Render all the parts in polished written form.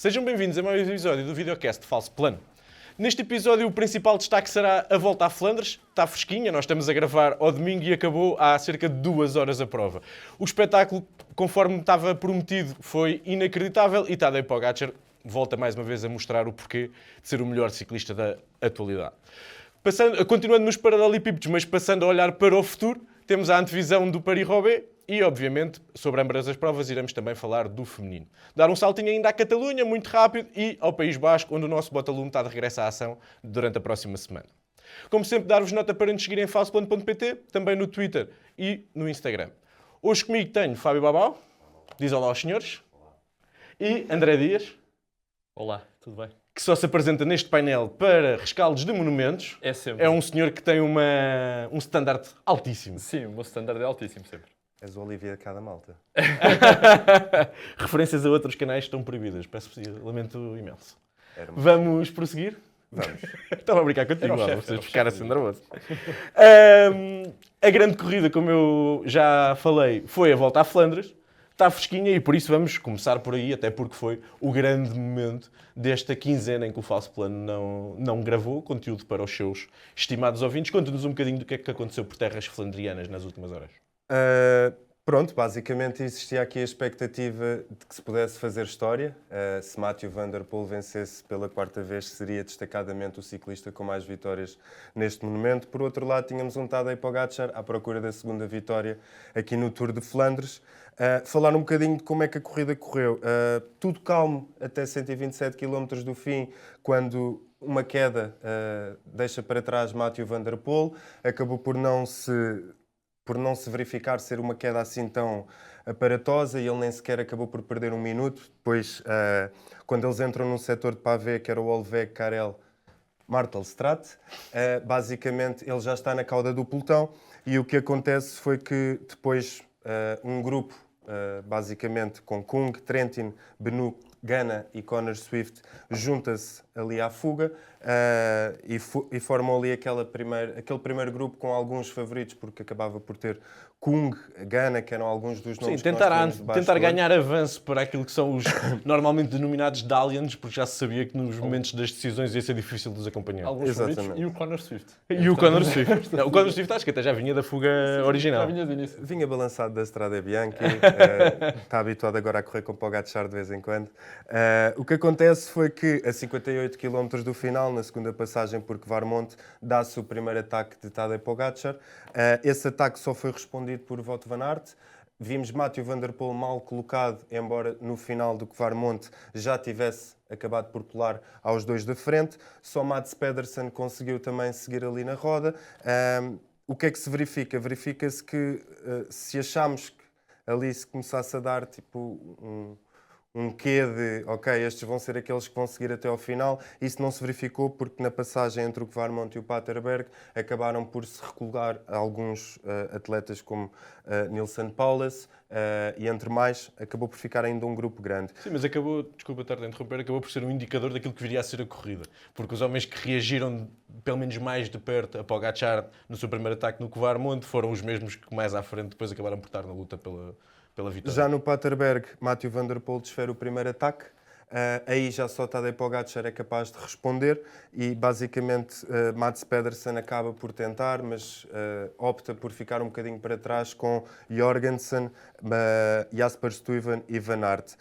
Sejam bem-vindos a mais um episódio do videocast Falso Plano. Neste episódio, o principal destaque será a volta a Flandres. Está fresquinha, nós estamos a gravar ao domingo e acabou há cerca de 2 horas a prova. O espetáculo, conforme estava prometido, foi inacreditável e Tadej Pogačar volta mais uma vez a mostrar o porquê de ser o melhor ciclista da atualidade. Continuando nos paralelepípedos, mas passando a olhar para o futuro, temos a antevisão do Paris-Roubaix e, obviamente, sobre ambas as provas iremos também falar do feminino. Dar um saltinho ainda à Catalunha, muito rápido, e ao País Basco, onde o nosso Botalume está de regresso à ação durante a próxima semana. Como sempre, dar-vos nota para nos seguirem em falsoplano.pt, também no Twitter e no Instagram. Hoje comigo tenho Fábio Babau, diz olá aos senhores, e André Dias. Olá, tudo bem? Que só se apresenta neste painel para rescaldos de monumentos. É sempre. É um senhor que tem um standard altíssimo. Sim, o meu standard é altíssimo sempre. És o Olivia de cada malta. Referências a outros canais estão proibidas. Lamento imenso. Éramos. Vamos prosseguir? Vamos. Estava a brincar contigo, Era o lá, chefe, vocês era o ficaram chefe. assim nervosos. A grande corrida, como eu já falei, foi a volta à Flandres. Está fresquinha e por isso vamos começar por aí, até porque foi o grande momento desta quinzena em que o Falso Plano não gravou conteúdo para os seus estimados ouvintes. Conta-nos um bocadinho do que é que aconteceu por terras flandrianas nas últimas horas. Pronto, basicamente existia aqui a expectativa de que se pudesse fazer história. Se Mathieu van der Poel vencesse pela 4ª vez, seria destacadamente o ciclista com mais vitórias neste monumento. Por outro lado, tínhamos um Tadej Pogačar à procura da segunda vitória aqui no Tour de Flandres. Falar um bocadinho de como é que a corrida correu. Tudo calmo até 127 km do fim, quando uma queda deixa para trás Mathieu van der Poel. Acabou por não se verificar ser uma queda assim tão aparatosa e ele nem sequer acabou por perder 1 minuto. Depois, quando eles entram num setor de pavé, que era o Olveg, Karel, Martelstraat, basicamente ele já está na cauda do pelotão e o que acontece foi que depois um grupo, basicamente com Kung, Trentin, Benoot, Ganna e Connor Swift, junta-se ali à fuga e formam ali aquele primeiro grupo com alguns favoritos, porque acabava por ter Kung, Ganna, que eram alguns dos nomes Sim, que nós tínhamos debaixo tentar do olho. ganhar avanço para aquilo que são os normalmente denominados Dalians, porque já se sabia que nos momentos das decisões ia ser difícil de os acompanhar. Alguns favoritos Exatamente. e o Connor Swift. E o Connor Swift. Não, o Connor Swift acho que até já vinha da fuga original. Já vinha de início. Vinha balançado da Strade Bianchi, está habituado agora a correr com Pogačar de vez em quando. O que acontece foi que a 58 km do final, na segunda passagem por Kvarmont, dá-se o primeiro ataque de Tadej Pogačar. Esse ataque só foi respondido por Wout van Aert. Vimos Mathieu van der Poel mal colocado, embora no final do Kvarmont já tivesse acabado por pular aos dois da frente. Só Mads Pedersen conseguiu também seguir ali na roda. O que é que se verifica? Verifica-se que se achamos que ali se começasse a dar tipo um quê de, ok, estes vão ser aqueles que vão seguir até ao final. Isso não se verificou porque na passagem entre o Kvarmont e o Paterberg acabaram por se recuar alguns atletas como Nilsen Paulus e entre mais, acabou por ficar ainda um grupo grande. Sim, mas acabou, desculpa estar a interromper, acabou por ser um indicador daquilo que viria a ser a corrida. Porque os homens que reagiram, pelo menos mais de perto, a Pogačar no seu primeiro ataque no Kvarmont foram os mesmos que mais à frente depois acabaram por estar na luta pela vitória. Já no Paterberg, Mathieu van der Poel desfere o primeiro ataque. Aí já só Tadej Pogačar é capaz de responder e basicamente Mads Pedersen acaba por tentar, mas opta por ficar um bocadinho para trás com Jorgensen, Jasper Stuyven e Van Aert.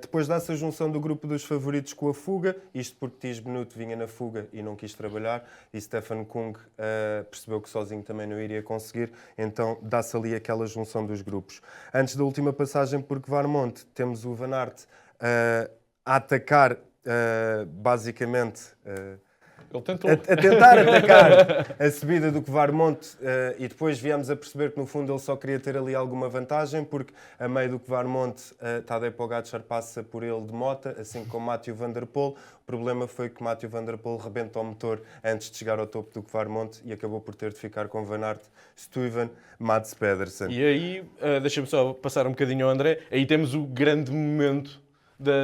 Depois dá-se a junção do grupo dos favoritos com a fuga, isto porque Tiesj Benoot vinha na fuga e não quis trabalhar e Stefan Kung percebeu que sozinho também não iria conseguir, então dá-se ali aquela junção dos grupos. Antes da última passagem por Kvarmont, temos o Van Aert a atacar, basicamente, Ele tentou. a tentar atacar a subida do Kvarmont e depois viemos a perceber que no fundo ele só queria ter ali alguma vantagem porque a meio do Kvarmont Tadej Pogačar passa por ele de moto, assim como Mathieu van der Poel. O problema foi que Mathieu van der Poel rebenta o motor antes de chegar ao topo do Kvarmont e acabou por ter de ficar com Van Aert, Stuyven, Mads Pedersen. E aí, deixa-me só passar um bocadinho ao André, aí temos o grande momento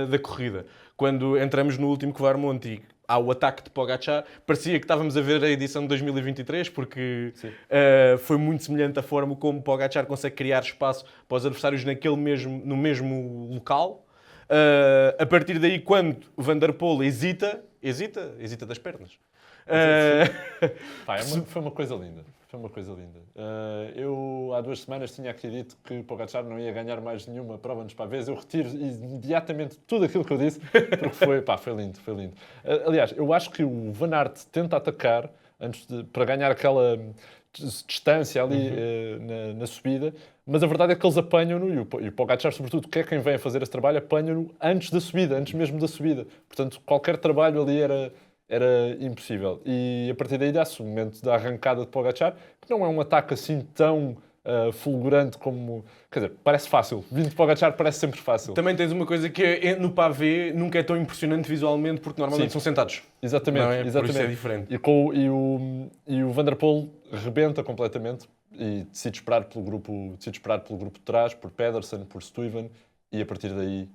da corrida. Quando entramos no último Kvarmont e há o ataque de Pogačar, parecia que estávamos a ver a edição de 2023, porque foi muito semelhante a forma como Pogačar consegue criar espaço para os adversários no mesmo local. A partir daí, quando o Van der Poel hesita das pernas. Pá, foi uma coisa linda. Foi uma coisa linda. Eu, há 2 semanas, tinha aqui dito que Pogačar não ia ganhar mais nenhuma prova nos pavês. Eu retiro imediatamente tudo aquilo que eu disse, porque foi lindo, foi lindo. Aliás, eu acho que o Van Aert tenta atacar para ganhar aquela distância ali na subida, mas a verdade é que eles apanham-no, e o Pogačar, sobretudo, que é quem vem a fazer esse trabalho, apanham-no antes da subida, antes mesmo da subida. Portanto, qualquer trabalho ali era impossível. E a partir daí dá-se o momento da arrancada de Pogačar, que não é um ataque assim tão fulgurante como... Quer dizer, parece fácil. Vindo de Pogačar parece sempre fácil. Também tens uma coisa que no pavê nunca é tão impressionante visualmente, porque normalmente são sentados. Exatamente, Não é? exatamente. Por isso é diferente. E o Van der Poel rebenta completamente e decide esperar pelo grupo de trás, por Pedersen, por Stuyven, e a partir daí...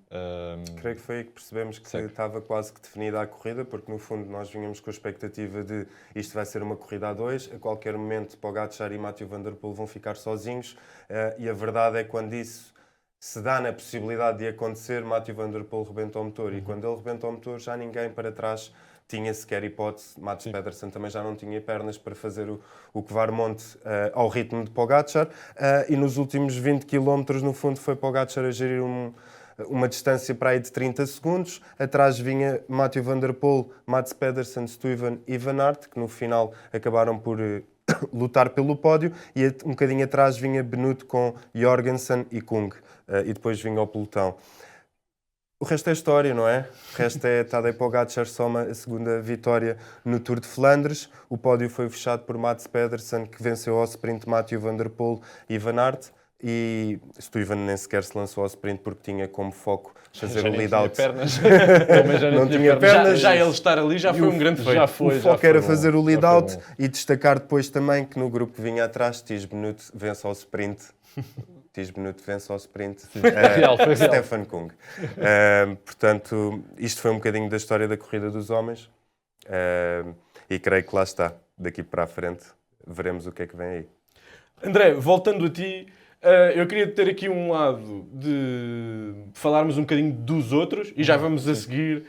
Creio que foi aí que percebemos que estava quase que definida a corrida, porque no fundo nós vínhamos com a expectativa de isto vai ser uma corrida a 2, a qualquer momento Pogačar e Mathieu Van der Poel vão ficar sozinhos, e a verdade é que quando isso se dá na possibilidade de acontecer, Mathieu Van der Poel rebenta o motor, e quando ele rebenta o motor já ninguém para trás tinha sequer hipótese. Mats Pedersen também já não tinha pernas para fazer o Kvarmonte ao ritmo de Pogačar, e nos últimos 20 km no fundo foi Pogačar a gerir uma distância para aí de 30 segundos. Atrás vinha Mathieu Van der Poel, Mats Pedersen, Stuyven e Van Aert, que no final acabaram por lutar pelo pódio, e um bocadinho atrás vinha Benoot com Jorgensen e Kung, e depois vinha o pelotão. O resto é história, não é? O resto é Tadej Pogačar soma a segunda vitória no Tour de Flandres. O pódio foi fechado por Mats Pedersen, que venceu ao sprint Mathieu Van der Poel e Van Aert. E Stuyven nem sequer se lançou ao sprint porque tinha como foco fazer o lead-out. Não tinha pernas. Já ele estar ali já foi um grande feito. O foco era fazer o lead-out e destacar depois também que no grupo que vinha atrás, Tiesj Benoot vence ao sprint. Tiesj Benoot vence ao sprint. Foi real. Stefan Kung. Portanto, isto foi um bocadinho da história da corrida dos homens. E creio que lá está. Daqui para a frente veremos o que é que vem aí. André, voltando a ti, eu queria ter aqui um lado de falarmos um bocadinho dos outros e já vamos a seguir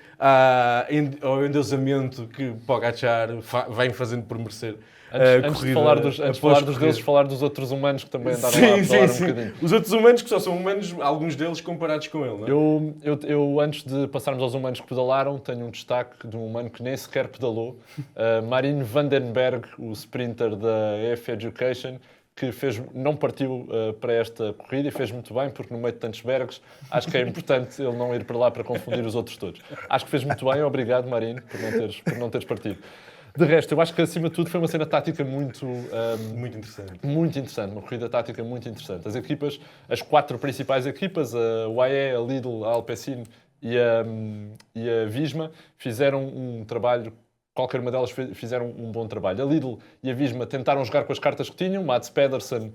ao endeusamento que Pogačar vem fazendo por merecer. Antes de falar dos deuses, falar dos outros humanos que também andaram lá a falar um bocadinho. Os outros humanos que só são humanos, alguns deles comparados com ele, não é? Eu, antes de passarmos aos humanos que pedalaram, tenho um destaque de um humano que nem sequer pedalou. Marijn van den Berg, o sprinter da EF Education, que não partiu para esta corrida e fez muito bem, porque no meio de tantos bergs, acho que é importante ele não ir para lá para confundir os outros todos. Acho que fez muito bem, obrigado Marijn, por não teres partido. De resto, eu acho que acima de tudo foi uma cena tática muito interessante. Muito interessante, uma corrida tática muito interessante. As equipas, as 4 principais equipas, a UAE, a Lidl, a Alpecin e a Visma, fizeram um trabalho. Qualquer uma delas fizeram um bom trabalho. A Lidl e a Visma tentaram jogar com as cartas que tinham. Mats Pedersen,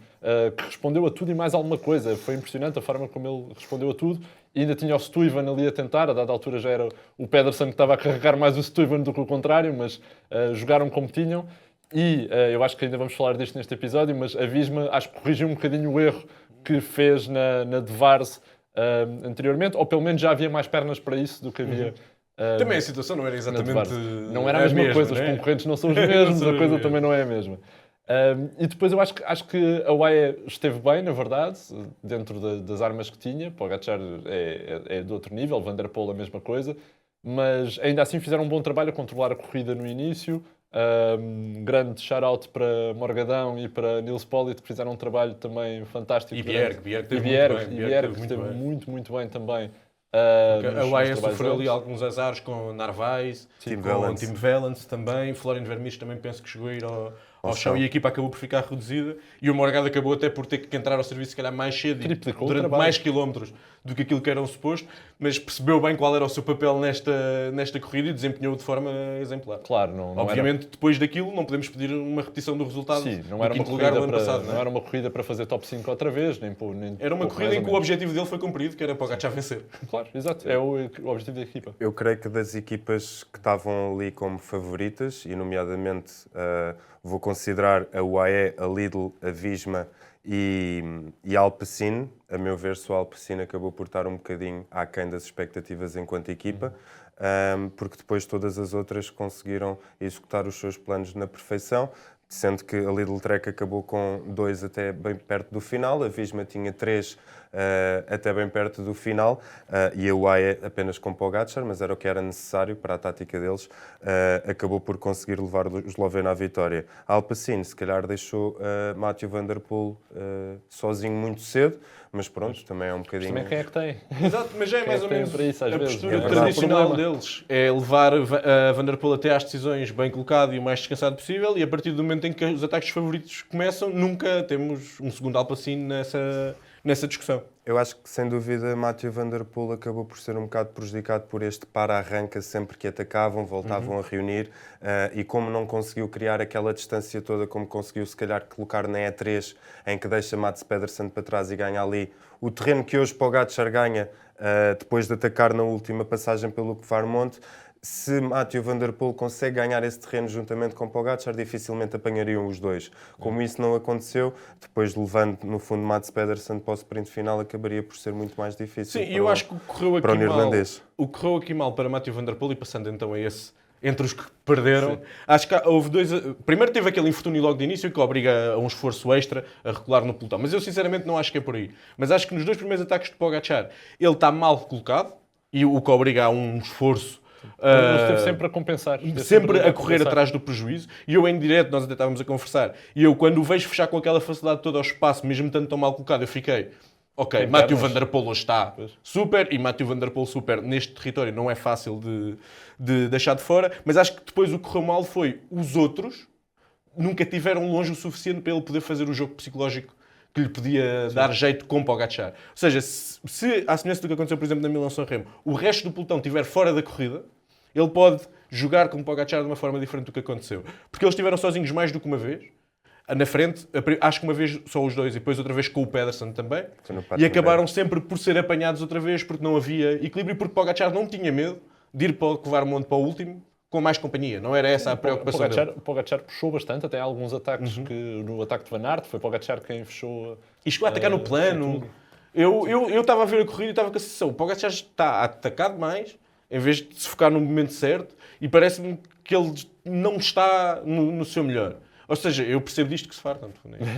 que respondeu a tudo e mais alguma coisa. Foi impressionante a forma como ele respondeu a tudo. E ainda tinha o Stuyven ali a tentar. A dada altura já era o Pedersen que estava a carregar mais o Stuyven do que o contrário, mas jogaram como tinham. E eu acho que ainda vamos falar disto neste episódio, mas a Visma acho que corrigiu um bocadinho o erro que fez na de Vars anteriormente, ou pelo menos já havia mais pernas para isso do que havia... Também a situação não era exatamente... Não era a mesma coisa, os concorrentes não são os mesmos, a coisa também não é a mesma. E depois eu acho que a UAE esteve bem, na verdade, dentro das armas que tinha. Pogačar é de outro nível, Van der Poel a mesma coisa, mas ainda assim fizeram um bom trabalho a controlar a corrida no início. Grande shout-out para Morgadão e para Nils Politt, que fizeram um trabalho também fantástico. E Bjerg esteve muito bem também. A UAE sofreu ali alguns azares com Narvaez, com Tim Wellens também. Florian Vermeersch também penso que chegou a ir ao chão e a equipa acabou por ficar reduzida. E o Morgado acabou até por ter que entrar ao serviço, se calhar, mais cedo e durante mais quilómetros do que aquilo que era o suposto, mas percebeu bem qual era o seu papel nesta corrida e desempenhou de forma exemplar. Claro, obviamente, depois daquilo, não podemos pedir uma repetição do resultado. Sim, não era uma corrida lugar, passado, não era uma corrida para fazer top 5 outra vez, nem era uma corrida em que o objetivo dele foi cumprido, que era Pogačar vencer. Claro, exato, é o objetivo da equipa. Eu creio que das equipas que estavam ali como favoritas, e nomeadamente vou considerar a UAE, a Lidl, a Visma e a Alpecin. A meu ver, só a Alpecin acabou por estar um bocadinho aquém das expectativas enquanto equipa, porque depois todas as outras conseguiram executar os seus planos na perfeição, sendo que a Lidl Trek acabou com 2 até bem perto do final, a Visma tinha 3 até bem perto do final, e a UAE apenas com Pogačar, mas era o que era necessário para a tática deles, acabou por conseguir levar o esloveno à vitória. A Alpecin, se calhar, deixou Mathieu van der Poel sozinho muito cedo, mas pronto, também é um bocadinho... Também quem é que tem? Exato, mas já é mais ou menos para isso, às a vezes, postura é verdade. tradicional Problema. deles. É levar a Van der Poel até às decisões bem colocado e o mais descansado possível, e a partir do momento em que os ataques favoritos começam, nunca temos um segundo Alpecin nessa discussão. Eu acho que, sem dúvida, Mathieu van der Poel acabou por ser um bocado prejudicado por este para-arranca sempre que atacavam, voltavam a reunir, e como não conseguiu criar aquela distância toda, como conseguiu, se calhar, colocar na E3, em que deixa Mats Pedersen para trás e ganha ali o terreno que hoje Pogačar ganha, depois de atacar na última passagem pelo Kvarmont. Se Mathieu van der Poel consegue ganhar esse terreno juntamente com Pogačar, dificilmente apanhariam os dois. Como isso não aconteceu, depois levando no fundo Mats Pedersen para o sprint final, acabaria por ser muito mais difícil. Sim, eu acho que o que correu para o aqui mal, neerlandês. o que correu aqui mal para Mathieu van der Poel, e passando então a esse, entre os que perderam, acho que houve 2... Primeiro teve aquele infortúnio logo de início que obriga a um esforço extra a recular no pelotão, mas eu sinceramente não acho que é por aí. Mas acho que nos 2 primeiros ataques de Pogačar ele está mal colocado, e o que obriga a um esforço. Ele esteve sempre a compensar. Esteve Sempre a correr compensar. atrás do prejuízo. E eu em direto, nós até estávamos a conversar, e eu quando o vejo fechar com aquela facilidade toda ao espaço, mesmo estando tão mal colocado, eu fiquei... Ok, Com Mathieu pernas. van der Poel hoje está super, e Mathieu van der Poel super neste território não é fácil de deixar de fora, mas acho que depois o que correu mal foi os outros nunca tiveram longe o suficiente para ele poder fazer o jogo psicológico que lhe podia dar jeito com Pogačar. Ou seja, se à semelhança do que aconteceu, por exemplo, na Milão-San Remo, o resto do pelotão estiver fora da corrida, ele pode jogar com Pogačar de uma forma diferente do que aconteceu. Porque eles estiveram sozinhos mais do que uma vez, na frente, acho que uma vez só os dois e depois outra vez com o Pedersen também, e acabaram sempre por ser apanhados outra vez porque não havia equilíbrio, porque Pogačar não tinha medo de ir para o Kvarmont para o último com mais companhia. Não era essa a preocupação dele. Pogačar puxou bastante, até há alguns ataques que no ataque de Van Aert foi Pogačar quem fechou. E chegou a atacar no plano. Eu estava a ver a corrida e estava com a sensação, o Pogačar está a atacar demais em vez de se focar no momento certo, e parece-me que ele não está no seu melhor. Ou seja, eu percebo disto que se farta.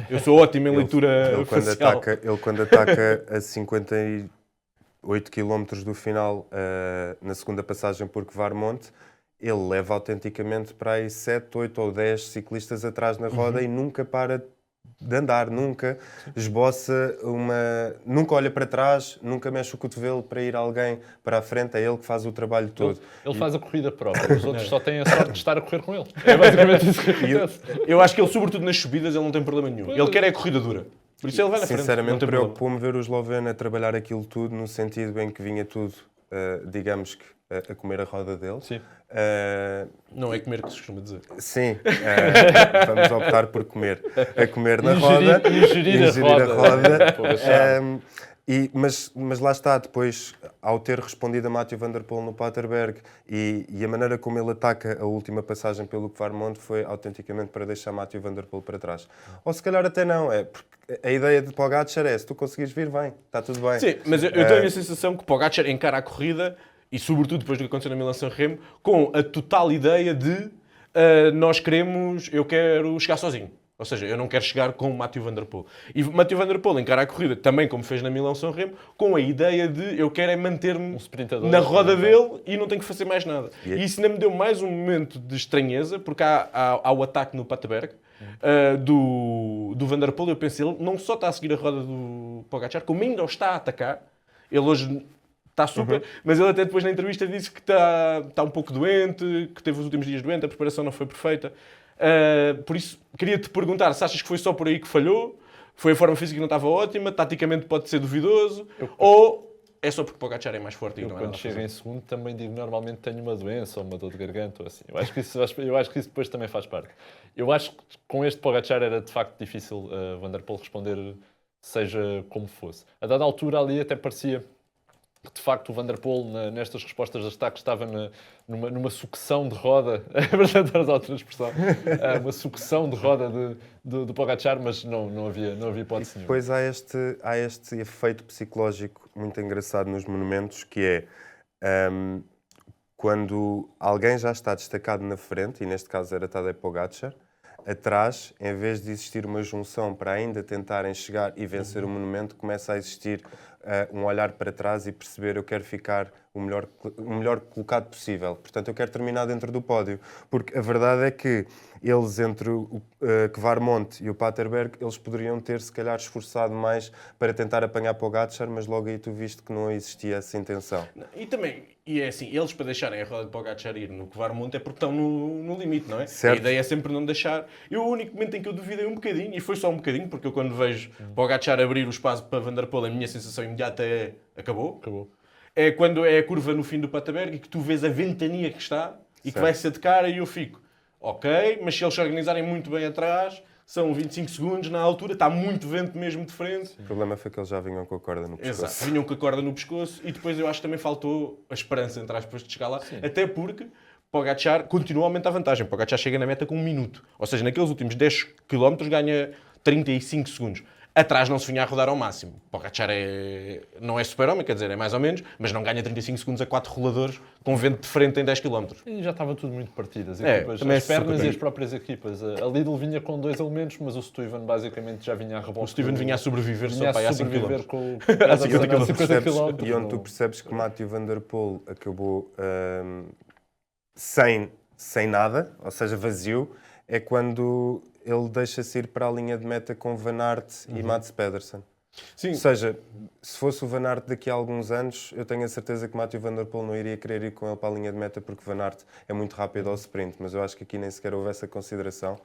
Eu sou ótimo em leitura facial. Ele quando ataca a 58 km do final, na segunda passagem por Kvarmont, ele leva autenticamente para aí 7, 8 ou 10 ciclistas atrás na roda e nunca para de andar, nunca esboça nunca olha para trás, nunca mexe o cotovelo para ir alguém para a frente, é ele que faz o trabalho todo. Ele faz a corrida própria, os outros só têm a sorte de estar a correr com ele. É basicamente isso que acontece. Eu acho que ele, sobretudo nas subidas, ele não tem problema nenhum. Ele quer é a corrida dura. Por isso ele vai na frente. Sinceramente, não tem problema. preocupou-me ver o esloveno a trabalhar aquilo tudo, no sentido em que vinha tudo, digamos que, a comer a roda dele. Sim. Não é comer que se costuma dizer. Sim, vamos optar por comer. A comer na roda. Ingerir a roda. Mas lá está, depois, ao ter respondido a Mathieu van der Poel no Paterberg e a maneira como ele ataca a última passagem pelo Kvarmont foi autenticamente para deixar Mathieu van der Poel para trás. Ou se calhar até não, porque a ideia de Pogačar é, se tu conseguires vir, vem, está tudo bem. Sim, mas eu tenho a sensação que Pogačar encara a corrida, e sobretudo depois do que aconteceu na Milão-San Remo, com a total ideia de eu quero chegar sozinho. Ou seja, eu não quero chegar com o Mathieu van der Poel. E Mathieu van der Poel encara a corrida, também como fez na Milão-San Remo, com a ideia de eu quero é manter-me na roda dele e não tenho que fazer mais nada. E isso ainda me deu mais um momento de estranheza, porque há o ataque no Paterberg do Van der Poel, eu pensei, ele não só está a seguir a roda do Pogačar, como ainda o está a atacar. Ele hoje está super, mas ele até depois na entrevista disse que está um pouco doente, que teve os últimos dias doente, a preparação não foi perfeita. Por isso, queria-te perguntar se achas que foi só por aí que falhou, foi a forma física que não estava ótima, taticamente pode ser duvidoso, ou é só porque Pogačar é mais forte e não é quando nada chego fazer. em segundo também digo normalmente tenho uma doença ou uma dor de garganta ou assim. Eu acho que isso depois também faz parte. Eu acho que com este Pogačar era de facto difícil Van der Poel responder seja como fosse. A dada altura ali até parecia que de facto o Van der Poel, nestas respostas a destaque, estava numa sucção de roda, é verdade, a outra expressão, uma sucção de roda do Pogačar, mas não havia hipótese nenhuma. Depois há este efeito psicológico muito engraçado nos monumentos, que é quando alguém já está destacado na frente, e neste caso era Tadej Pogačar, atrás, em vez de existir uma junção para ainda tentarem chegar e vencer o monumento, começa a existir um olhar para trás e perceber: eu quero ficar o melhor colocado possível. Portanto, eu quero terminar dentro do pódio. Porque a verdade é que eles, entre o Kvarmont e o Paterberg, eles poderiam ter, se calhar, esforçado mais para tentar apanhar Pogačar, mas logo aí tu viste que não existia essa intenção. E também, é assim, eles para deixarem a roda de Pogačar ir no Kvarmont é porque estão no limite, não é? Certo. A ideia é sempre não deixar. O único momento em que eu duvidei um bocadinho, e foi só um bocadinho, porque eu quando vejo Pogačar abrir o espaço para Van der Poel, a minha sensação imediata é: acabou. É quando é a curva no fim do Paterberg e que tu vês a ventania que está e que Certo. vai ser de cara, e eu fico: ok, mas se eles se organizarem muito bem atrás, são 25 segundos na altura, está muito vento mesmo de frente. O problema foi que eles já vinham com a corda no pescoço. Exato, vinham com a corda no pescoço, e depois eu acho que também faltou a esperança, entre aspas, de chegar lá, até porque Pogačar continua a aumentar a vantagem. Pogačar chega na meta com 1 minuto, ou seja, naqueles últimos 10 km ganha 35 segundos. Atrás não se vinha a rodar ao máximo. Pogačar não é super-homem, quer dizer, é mais ou menos, mas não ganha 35 segundos a 4 roladores com vento de frente em 10 km. E já estava tudo muito partido. As também as pernas é e as próprias equipas. A Lidl vinha com 2 elementos, mas o Stuyven basicamente já vinha a rebote. O Stuyven vinha a sobreviver só vinha para aí a a 5 sobreviver km. com A 50 km. 50 km. E onde tu percebes que Mathieu Van der Poel acabou sem nada, ou seja, vazio, é quando ele deixa-se ir para a linha de meta com Van Aert e Mads Pedersen. Sim. Ou seja, se fosse o Van Aert daqui a alguns anos, eu tenho a certeza que Mathieu Van der Poel não iria querer ir com ele para a linha de meta, porque Van Aert é muito rápido ao sprint, mas eu acho que aqui nem sequer houve essa consideração.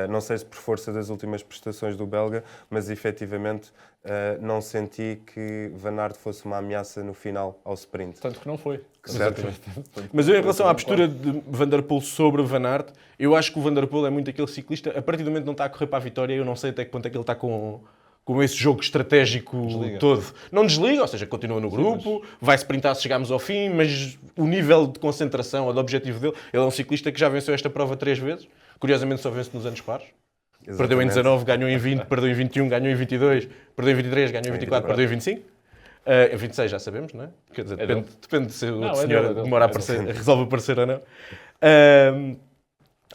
Não sei se por força das últimas prestações do belga, mas efetivamente não senti que Van Aert fosse uma ameaça no final ao sprint. Tanto que não foi. Certo. Mas eu, em relação à postura de Van der Poel sobre Van Aert, eu acho que o Van der Poel é muito aquele ciclista, a partir do momento que não está a correr para a vitória, eu não sei até que ponto é que ele está com esse jogo estratégico Desliga. todo. Não desliga, ou seja, continua no grupo, vai sprintar se chegarmos ao fim, mas o nível de concentração ou de objetivo dele, ele é um ciclista que já venceu esta prova 3 vezes, curiosamente só vence nos anos pares. Exatamente. Perdeu em 19, ganhou em 20, perdeu em 21, ganhou em 22, perdeu em 23, ganhou em 24, perdeu em 25. Em 26 já sabemos, não é? Quer dizer, depende se o outro senhor demora a aparecer, resolve aparecer ou não.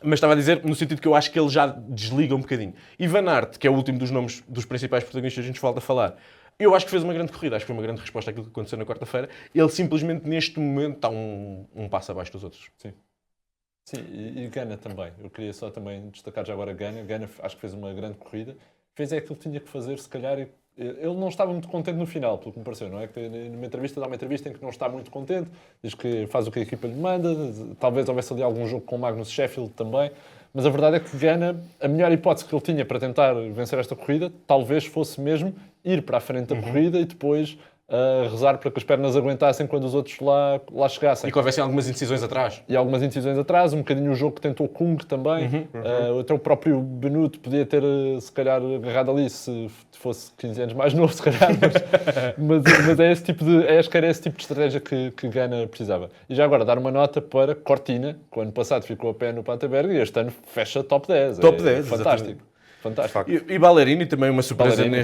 Mas estava a dizer no sentido que eu acho que ele já desliga um bocadinho. E Van Aert, que é o último dos nomes dos principais protagonistas que a gente falta a falar, eu acho que fez uma grande corrida, acho que foi uma grande resposta àquilo que aconteceu na quarta-feira. Ele simplesmente neste momento está um passo abaixo dos outros. Sim, e Ganna também. Eu queria só também destacar já agora Ganna. Ganna acho que fez uma grande corrida. Fez aquilo que tinha que fazer, se calhar. Ele não estava muito contente no final, pelo que me pareceu, não é? Que numa entrevista, dá uma entrevista em que não está muito contente, diz que faz o que a equipa lhe manda, talvez houvesse ali algum jogo com o Magnus Sheffield também, mas a verdade é que Ganna, a melhor hipótese que ele tinha para tentar vencer esta corrida, talvez fosse mesmo ir para a frente da corrida e depois rezar para que as pernas aguentassem quando os outros lá chegassem. E que houvessem algumas indecisões atrás. E algumas indecisões atrás, um bocadinho o jogo que tentou Kung também. Até o próprio Benuto podia ter, se calhar, agarrado ali se fosse 15 anos mais novo, se calhar. Mas é esse tipo acho que era esse tipo de estratégia que Ganna precisava. E já agora, dar uma nota para Cortina, que o ano passado ficou a pé no Paterberg e este ano fecha top 10. Top 10, fantástico. exatamente. Fantástico. E Ballerini também uma surpresa Ballerini.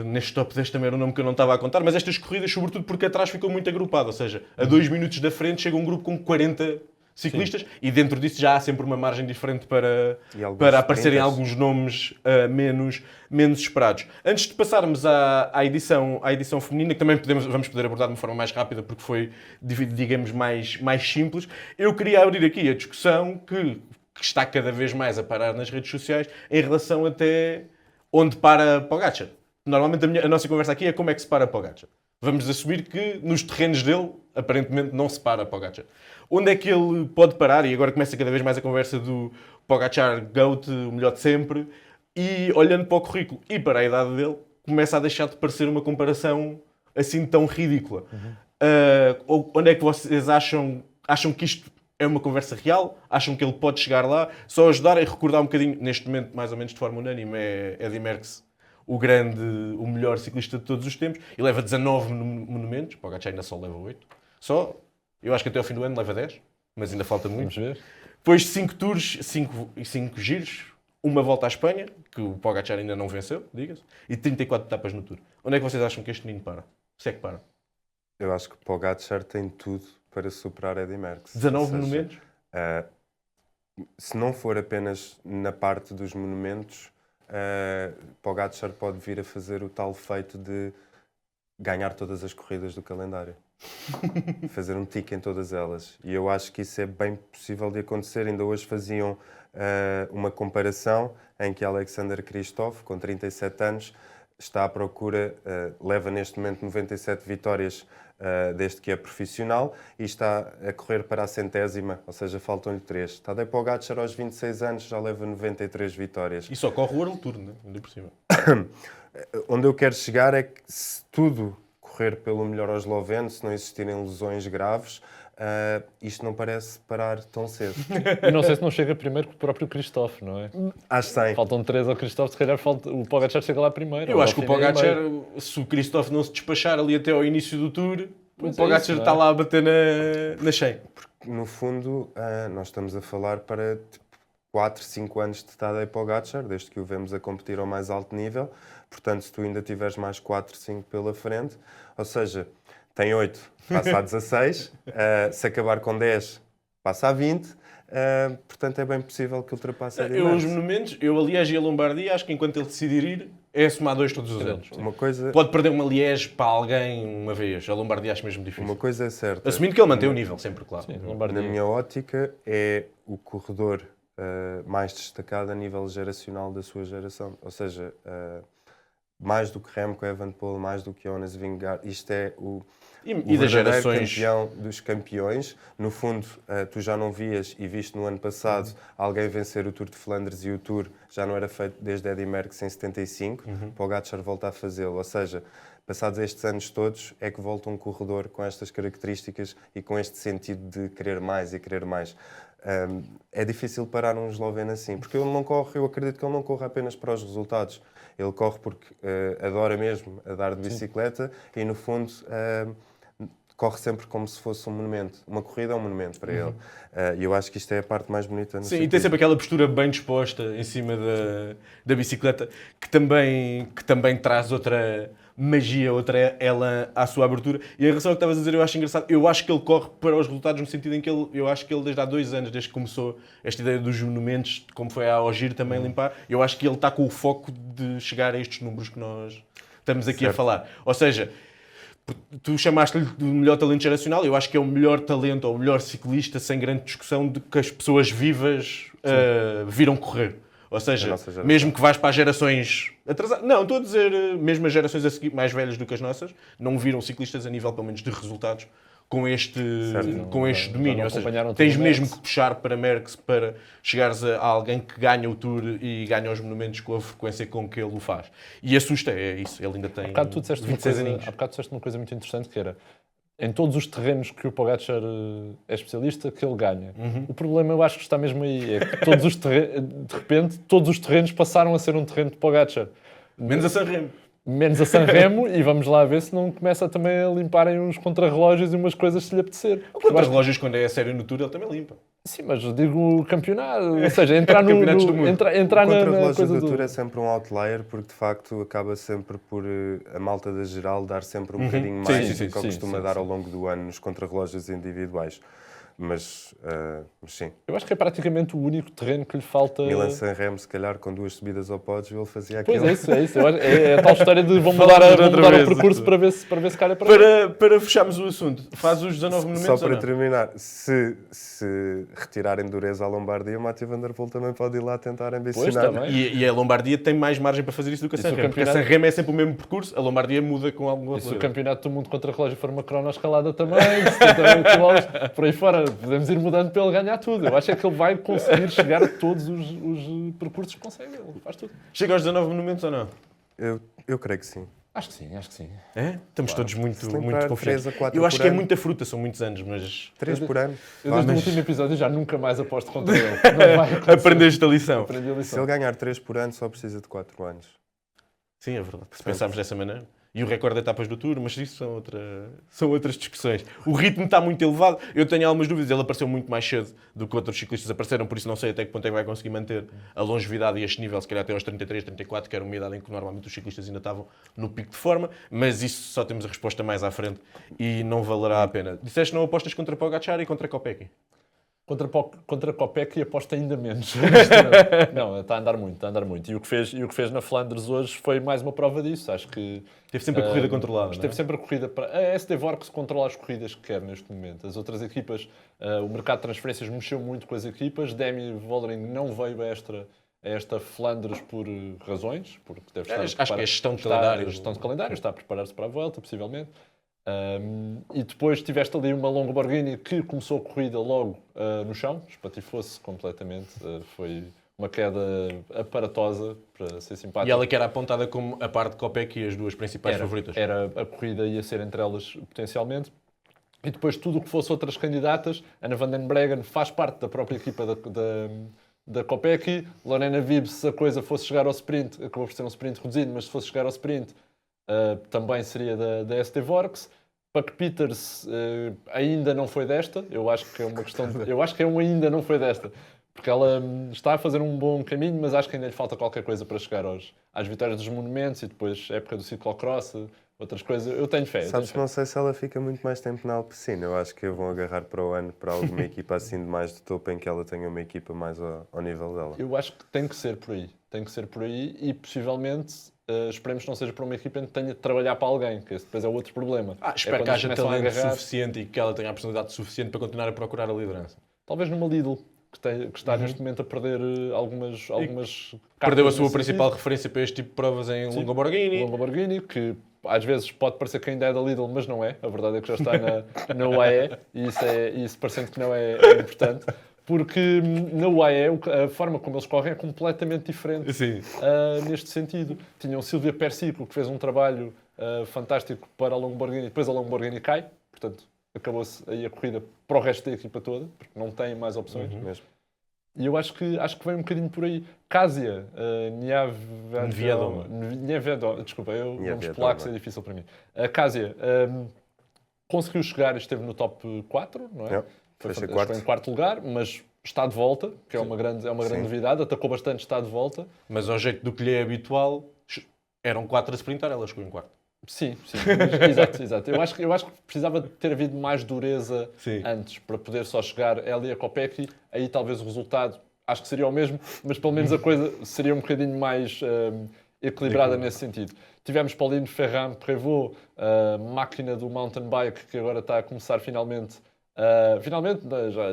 neste top 10, também era um nome que eu não estava a contar, mas estas corridas, sobretudo porque atrás ficou muito agrupado, ou seja, a 2 minutos da frente chega um grupo com 40 ciclistas e dentro disso já há sempre uma margem diferente para aparecerem alguns nomes menos esperados. Antes de passarmos à edição feminina, que também vamos poder abordar de uma forma mais rápida porque foi, digamos, mais simples, eu queria abrir aqui a discussão que está cada vez mais a parar nas redes sociais em relação até onde para Pogačar. Normalmente a nossa conversa aqui é como é que se para Pogačar. Vamos assumir que nos terrenos dele, aparentemente, não se para Pogačar. Onde é que ele pode parar? E agora começa cada vez mais a conversa do Pogačar GOAT, o melhor de sempre. E olhando para o currículo e para a idade dele, começa a deixar de parecer uma comparação assim tão ridícula. Onde é que vocês acham que isto é uma conversa real? Acham que ele pode chegar lá? Só ajudar a recordar um bocadinho, neste momento, mais ou menos de forma unânime, é Eddy Merckx o melhor ciclista de todos os tempos, e leva 19 monumentos, Pogacar ainda só leva 8. Só, eu acho que até ao fim do ano leva 10, mas ainda falta muito. Vamos ver. Depois 5 tours, 5 giros, uma volta à Espanha, que o Pogacar ainda não venceu, diga-se, e 34 etapas no Tour. Onde é que vocês acham que este menino para? Se é que para? Eu acho que Pogacar tem tudo para superar Eddy Merckx. 19 Ou seja, monumentos? Se não for apenas na parte dos monumentos, Pogacar pode vir a fazer o tal feito de ganhar todas as corridas do calendário. Fazer um tique em todas elas. E eu acho que isso é bem possível de acontecer. Ainda hoje faziam uma comparação em que Alexander Kristoff, com 37 anos, está à procura, leva neste momento 97 vitórias desde que é profissional e está a correr para a 100ª, ou seja, faltam-lhe 3. Tadej Pogacar aos 26 anos já leva 93 vitórias. E só corre o World Tour, né? Ainda por cima. Onde eu quero chegar é que se tudo correr pelo melhor ao esloveno, se não existirem lesões graves, isto não parece parar tão cedo. E não sei se não chega primeiro que o próprio Christophe, não é? Acho que tem. Faltam 3 ao Christophe, se calhar o Pogacar chega lá primeiro. Eu ou acho que ao o fim e Pogacar, meio. se o Christophe não se despachar ali até ao início do Tour, Pois o Pogacar é isso, não é? está lá a bater na 100. No fundo, nós estamos a falar para 4, 5 anos de Tadej Pogacar, desde que o vemos a competir ao mais alto nível. Portanto, se tu ainda tiveres mais 4, 5 pela frente, ou seja, tem 8, passa a 16, se acabar com 10, passa a 20. Portanto, é bem possível que ultrapasse a Eddy Eu, os Merckx. monumentos, eu a Liège e a Lombardia, acho que enquanto ele decidir ir, é somar 2 todos os anos. Uma coisa, Pode perder uma Liège para alguém uma vez. A Lombardia acho mesmo difícil. uma coisa é certa. Assumindo que ele mantém o nível, sempre, claro. Sim, Na Lombardia. minha ótica, é o corredor mais destacado a nível geracional da sua geração. Ou seja, mais do que Remco Evenepoel, mais do que Jonas Vingegaard, isto é o E das verdadeiro gerações. campeão dos campeões. No fundo, tu já não vias, e viste no ano passado, alguém vencer o Tour de Flandres, e o Tour já não era feito desde Eddy Merckx em 75. Pogacar volta a fazê-lo. Ou seja, passados estes anos todos, é que volta um corredor com estas características e com este sentido de querer mais e querer mais. É difícil parar um esloveno assim, porque ele não corre, eu acredito que ele não corre apenas para os resultados. Ele corre porque adora mesmo a dar de bicicleta e, no fundo, corre sempre como se fosse um monumento. Uma corrida é um monumento para ele. E eu acho que isto é a parte mais bonita no Sim, e tem ciclismo. sempre aquela postura bem disposta em cima da bicicleta que também traz outra magia, outra ela à sua abertura. E em relação ao que estavas a dizer, eu acho engraçado. Eu acho que ele corre para os resultados no sentido em que eu acho que ele desde há 2 anos, desde que começou esta ideia dos monumentos, como foi ao Giro também limpar, eu acho que ele está com o foco de chegar a estes números que nós estamos aqui a falar. Ou seja, tu chamaste-lhe do melhor talento geracional, eu acho que é o melhor talento ou o melhor ciclista, sem grande discussão, de que as pessoas vivas viram correr. Ou seja, mesmo que vais para as gerações atrasadas, não, estou a dizer, mesmo as gerações a seguir, mais velhas do que as nossas, não viram ciclistas a nível, pelo menos, de resultados com este domínio. Ou seja, tens mesmo que puxar para Merckx para chegares a alguém que ganha o Tour e ganha os monumentos com a frequência com que ele o faz. E assusta, é isso, ele ainda tem Há bocado tu disseste 26 aninhos. há bocado disseste uma coisa muito interessante, que era em todos os terrenos que o Pogacar é especialista, que ele ganha. O problema, eu acho que está mesmo aí, é que todos os de repente, todos os terrenos passaram a ser um terreno de Pogacar. Menos a Sanremo. Menos a Sanremo, e vamos lá ver se não começa também a limparem uns contrarrelógios e umas coisas se lhe apetecer. Quantas relógios, quando é a série no Tour, ele também limpa. Sim, mas eu digo campeonato, ou seja, entrar no Campeonatos do mundo. entrar O na contrarrelógio coisa do do... Tour é sempre um outlier, porque de facto acaba sempre por a malta da geral dar sempre um bocadinho Sim, mais sim, do que sim, costuma sim, dar sim. ao longo do ano nos contrarrelógios individuais. Mas sim, Eu acho que é praticamente o único terreno que lhe falta... Milan-San Remo, se calhar com 2 subidas ao pódio, ele fazia Pois aquilo. é isso. Eu acho- É a tal história de vão mudar o percurso para ver se calha para ele. Para fecharmos o assunto, faz os 19 Só monumentos ou para não? terminar, se retirarem dureza à Lombardia, o Mathieu Van Der Poel também pode ir lá tentar ambicionar. também. E a Lombardia tem mais margem para fazer isso do que a Isso o Sanremo. Porque a campeonato- Sanremo é sempre o mesmo percurso, a Lombardia muda com alguma E se o coisa. campeonato do mundo contra relógio for uma cronoescalada também, de 70 km, por aí fora, podemos ir mudando para ele ganhar tudo. Eu acho é que ele vai conseguir chegar a todos os percursos que consegue. Ele faz tudo. Chega aos 19 monumentos ou não? Eu creio que sim. Acho que sim. É? Estamos todos Se muito lembrar, confiantes. 3 a 4 Eu acho por que é ano. muita fruta, são muitos anos, mas 3 por ano. Eu desde o mas- último episódio já nunca mais aposto contra ele. Não vai acontecer. aprendeste a lição. Aprendi a Se lição. ele ganhar 3 por ano, só precisa de 4 anos. Sim, é verdade. Se pensarmos dessa maneira. E o recorde de etapas do Tour, mas isso são outras discussões. O ritmo está muito elevado. Eu tenho algumas dúvidas. Ele apareceu muito mais cedo do que outros ciclistas apareceram, por isso não sei até que ponto é que vai conseguir manter a longevidade e este nível, se calhar até aos 33, 34, que era uma idade em que normalmente os ciclistas ainda estavam no pico de forma, mas isso só temos a resposta mais à frente e não valerá a pena. Disseste que não apostas contra Pogacar e contra Kopecky? Contra Kopecky aposta ainda menos. Não, está a andar muito. E o que fez na Flandres hoje foi mais uma prova disso. Acho que Teve sempre a corrida controlada, teve não é? sempre a corrida para... A SD Works controla as corridas que quer neste momento. As outras equipas, o mercado de transferências mexeu muito com as equipas. Demi Vollering não veio a esta Flandres por razões, porque deve estar Acho que é gestão de calendário. está a preparar-se para a volta, possivelmente. E depois tiveste ali uma Lamborghini que começou a corrida logo no chão, espatifou-se completamente. Foi uma queda aparatosa, para ser simpático. E ela que era apontada como a parte de Kopecky e as duas principais favoritas. A corrida ia ser entre elas potencialmente. E depois tudo o que fosse outras candidatas, Anna van den Breggen faz parte da própria equipa da Kopecky, Lorena Wiebe, se a coisa fosse chegar ao sprint, acabou por ser um sprint reduzido, mas se fosse chegar ao sprint, também seria da ST Works. Puck Peters ainda não foi desta, eu acho que é uma questão eu acho que é um ainda não foi desta, porque ela está a fazer um bom caminho, mas acho que ainda lhe falta qualquer coisa para chegar às vitórias dos monumentos e depois a época do ciclocross, outras coisas. Eu tenho fé. Sabes que não sei se ela fica muito mais tempo na Alpecin. Eu acho que vão agarrar para o ano para alguma equipa assim de mais de topo em que ela tenha uma equipa mais ao nível dela. Eu acho que tem que ser por aí. Tem que ser por aí e possivelmente esperemos que não seja para uma equipa que tenha de trabalhar para alguém, que esse depois é outro problema. Espero quando que haja começam a talento agarrar. suficiente e que ela tenha a personalidade suficiente para continuar a procurar a liderança. Talvez numa Lidl, que está neste momento a perder algumas Perdeu a cartas sua nesse principal sentido. referência para este tipo de provas em Sim. Lamborghini. O Lamborghini, que às vezes pode parecer que ainda é da Lidl, mas não é. A verdade é que já está na UAE e isso parecendo que não é importante. Porque na UAE a forma como eles correm é completamente diferente Sim. neste sentido. Tinham Silvia Persico, que fez um trabalho fantástico para a Lamborghini, depois a Lamborghini cai, portanto acabou-se aí a corrida para o resto da equipa toda, porque não tem mais opções. Mesmo. E eu acho que vem um bocadinho por aí. Cásia, Nievedom, desculpa, nomes polacos é difícil para mim. A Cásia conseguiu chegar, esteve no top 4, não é? Foi em quarto lugar, mas está de volta, que é uma grande novidade. Atacou bastante, está de volta. Mas ao jeito do que lhe é habitual, eram 4 a sprintar, ela chegou em quarto. Sim, exato. Eu acho que precisava de ter havido mais dureza antes, para poder só chegar ela e a Kopecky. Aí talvez o resultado, acho que seria o mesmo, mas pelo menos a coisa seria um bocadinho mais equilibrada nesse sentido. Tivemos Pauline Ferrand-Prévot, máquina do mountain bike, que agora está a começar finalmente,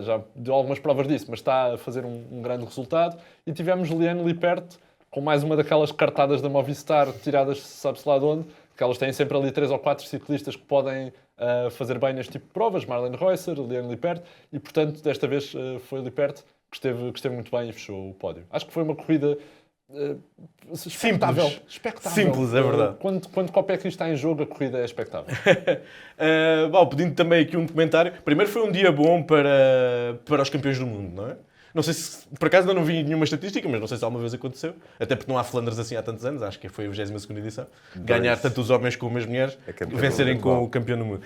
já deu algumas provas disso, mas está a fazer um grande resultado. E tivemos Liane Lippert, com mais uma daquelas cartadas da Movistar, tiradas sabe-se lá de onde, que elas têm sempre ali 3 ou 4 ciclistas que podem fazer bem neste tipo de provas, Marlene Reusser, Liane Lippert, e portanto desta vez foi Lippert que esteve muito bem e fechou o pódio. Acho que foi uma corrida espectável. Simples, é verdade. Quando Kopecky está em jogo, a corrida é espectável. Bom, pedindo também aqui um comentário. Primeiro, foi um dia bom para os campeões do mundo, não é? Não sei se, por acaso ainda não vi nenhuma estatística, mas não sei se alguma vez aconteceu. Até porque não há Flandres assim há tantos anos, acho que foi a 22ª edição. Ganhar tanto os homens como as mulheres, vencerem com o campeão do mundo.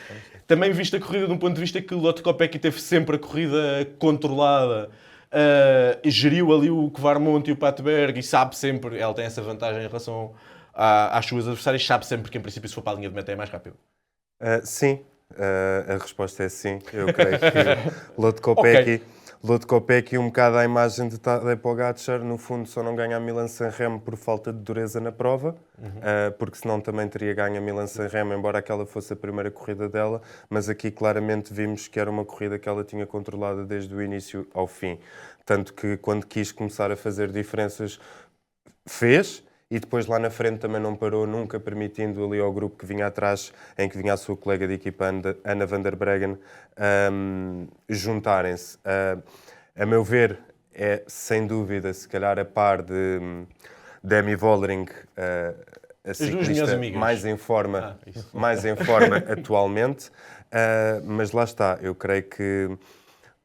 Também visto a corrida de um ponto de vista que o Lotte Kopecky teve sempre a corrida controlada, geriu ali o Kvarmont e o Paterberg e sabe sempre, ela tem essa vantagem em relação às suas adversárias, sabe sempre que em princípio se for para a linha de meta é mais rápido. Sim, a resposta é sim. Eu creio que Lotte Kopecky... Lotte Kopecky, um bocado à imagem de Tadej Pogacar, no fundo só não ganha a Milan-San Remo por falta de dureza na prova, porque senão também teria ganho a Milan-San Remo, embora aquela fosse a primeira corrida dela, mas aqui claramente vimos que era uma corrida que ela tinha controlada desde o início ao fim. Tanto que quando quis começar a fazer diferenças, fez, e depois lá na frente também não parou nunca, permitindo ali ao grupo que vinha atrás, em que vinha a sua colega de equipa, Anna van der Breggen, juntarem-se. A meu ver, é sem dúvida, se calhar a par de Demi Vollering, a ciclista mais em forma atualmente. Mas lá está, eu creio que